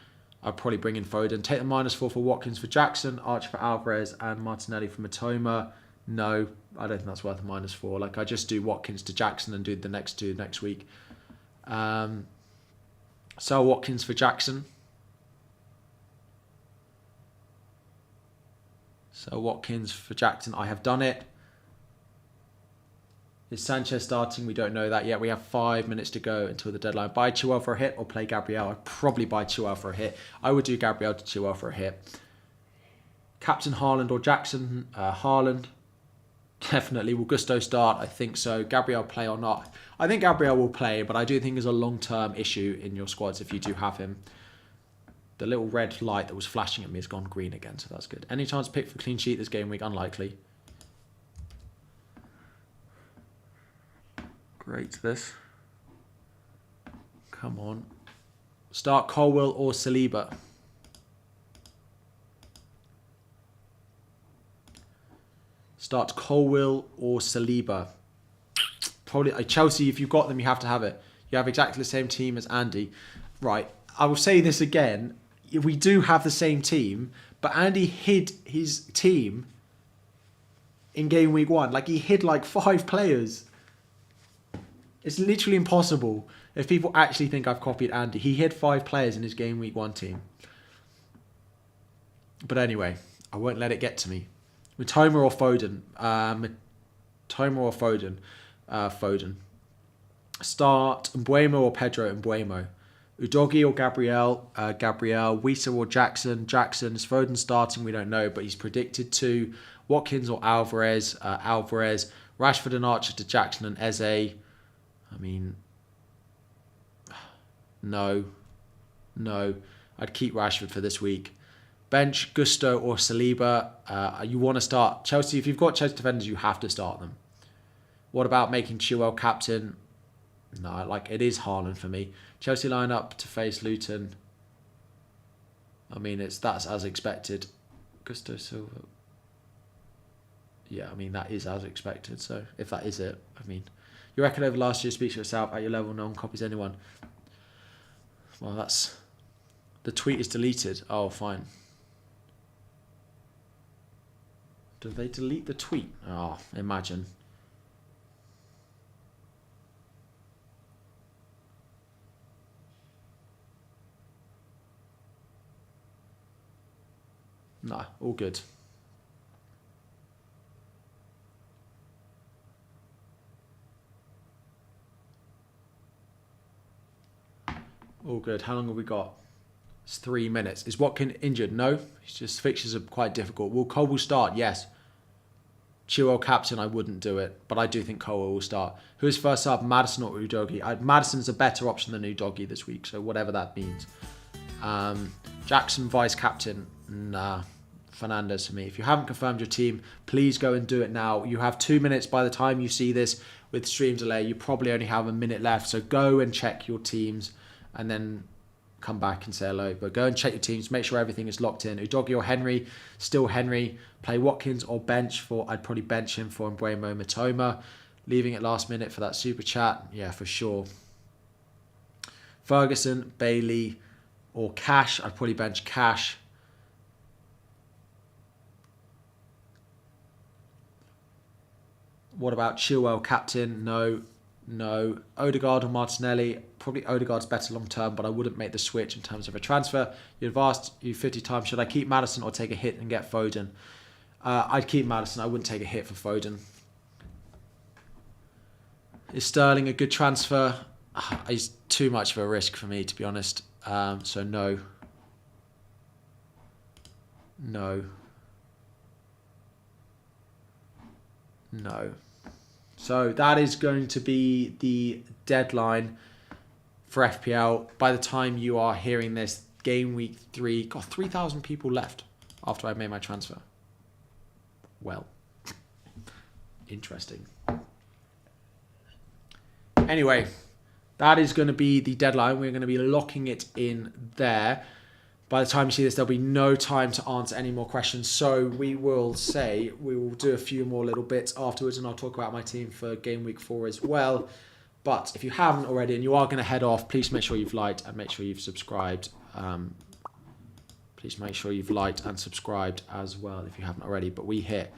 I'd probably bring in Foden. Take the -4 for Watkins for Jackson. Archer for Alvarez. And Martinelli for Matoma. No, I don't think that's worth a -4. I just do Watkins to Jackson and do the next 2 next week. Sell Watkins for Jackson. I have done it. Is Sanchez starting? We don't know that yet. We have 5 minutes to go until the deadline. Buy Chaël for a hit or play Gabriel? I'd probably buy Chaël for a hit. I would do Gabriel to Chaël for a hit. Captain Haaland or Jackson? Haaland. Definitely. Will Gusto start? I think so. Gabriel play or not? I think Gabriel will play, but I do think there's a long-term issue in your squads if you do have him. The little red light that was flashing at me has gone green again, so that's good. Any chance to pick for clean sheet this game week? Unlikely. Great, this. Come on. Start Colwill or Saliba? Start Colwill or Saliba? Probably Chelsea, if you've got them, you have to have it. You have exactly the same team as Andy. Right, I will say this again. We do have the same team, but Andy hid his team in game week 1. He hid 5 players. It's literally impossible. If people actually think I've copied Andy, he hid 5 players in his game week 1 team. But anyway, I won't let it get to me. Matoma or Foden? Foden. Start Mbuemo or Pedro? Mbuemo. Udogi or Gabriel? Gabriel. Wisa or Jackson? Jackson. Is Foden starting? We don't know, but he's predicted to. Watkins or Alvarez? Alvarez. Rashford and Archer to Jackson and Eze. I mean, no. I'd keep Rashford for this week. Bench, Gusto or Saliba. You want to start Chelsea. If you've got Chelsea defenders, you have to start them. What about making Chaël captain? No, it is Haaland for me. Chelsea line up to face Luton. I mean, that's as expected. Gusto Silva. Yeah, I mean, that is as expected. So, if that is it, I mean, your record over last year speaks for itself. At your level, no one copies anyone. Well, that's... The tweet is deleted. Oh, fine. Did they delete the tweet? Oh, imagine. No, all good. All good. How long have we got? It's 3 minutes. Is Watkins injured? No. It's just fixtures are quite difficult. Will Colwill start? Yes. Chaël captain, I wouldn't do it, but I do think Colwill will start. Who is first up? Maddison or Udogi? Maddison's a better option than Udogi this week, so whatever that means. Jackson vice captain? Nah. Fernandez for me. If you haven't confirmed your team, please go and do it now. You have 2 minutes by the time you see this with stream delay. You probably only have a minute left, so go and check your teams and then come back and say hello. But go and check your teams. Make sure everything is locked in. Udogie or Henry? Still Henry. Play Watkins or bench for... I'd probably bench him for Mbeumo Matoma. Leaving it last minute for that super chat. Yeah, for sure. Ferguson, Bailey or Cash? I'd probably bench Cash. What about Chilwell, captain? No. Odegaard or Martinelli? Probably Odegaard's better long term, but I wouldn't make the switch in terms of a transfer. You've asked you 50 times, should I keep Maddison or take a hit and get Foden? I'd keep Maddison. I wouldn't take a hit for Foden. Is Sterling a good transfer? He's too much of a risk for me, to be honest. So no. No. So that is going to be the deadline for FPL. By the time you are hearing this, game week 3, got 3,000 people left after I made my transfer. Well, interesting. Anyway, that is going to be the deadline. We're going to be locking it in there. By the time you see this, there'll be no time to answer any more questions. So we will do a few more little bits afterwards, and I'll talk about my team for game week 4 as well. But if you haven't already and you are going to head off, please make sure you've liked and make sure you've subscribed. Please make sure you've liked and subscribed as well if you haven't already. But we hit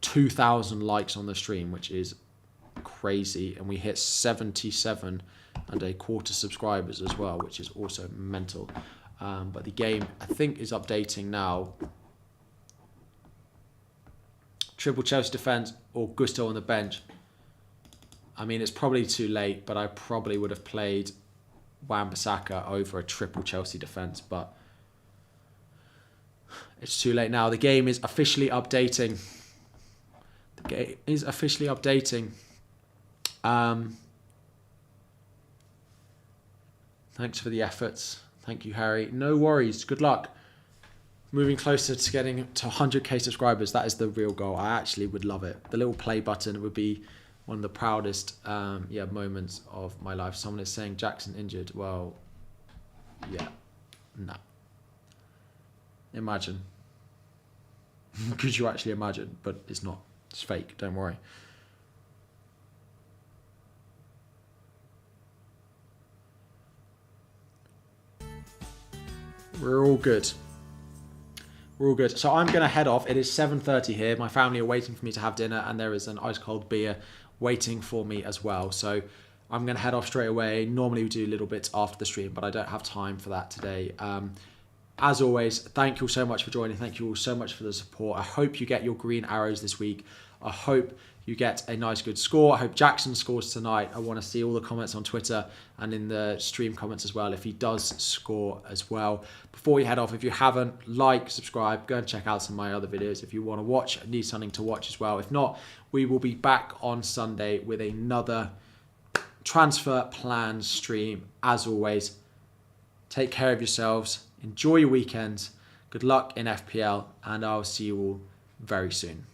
2,000 likes on the stream, which is crazy. And we hit 77 and a quarter subscribers as well, which is also mental. But the game, I think, is updating now. Triple Chelsea defence or Gusto on the bench. I mean, it's probably too late, but I probably would have played Wan-Bissaka over a triple Chelsea defence, but it's too late now. The game is officially updating. The game is officially updating. Thanks for the efforts. Thank you, Harry. No worries. Good luck. Moving closer to getting to 100k subscribers. That is the real goal. I actually would love it. The little play button would be one of the proudest moments of my life. Someone is saying Jackson injured. Well, yeah. No. Imagine. Could you actually imagine? But it's not. It's fake. Don't worry. We're all good. We're all good. So I'm going to head off. It is 7:30 here. My family are waiting for me to have dinner, and there is an ice cold beer waiting for me as well. So I'm going to head off straight away. Normally we do little bits after the stream, but I don't have time for that today. As always, thank you all so much for joining. Thank you all so much for the support. I hope you get your green arrows this week. I hope you get a nice good score. I hope Jackson scores tonight. I want to see all the comments on Twitter and in the stream comments as well if he does score as well. Before you head off, if you haven't, like, subscribe, go and check out some of my other videos if you want to watch, need something to watch as well. If not, we will be back on Sunday with another transfer plan stream. As always, take care of yourselves, enjoy your weekend, good luck in FPL, and I'll see you all very soon.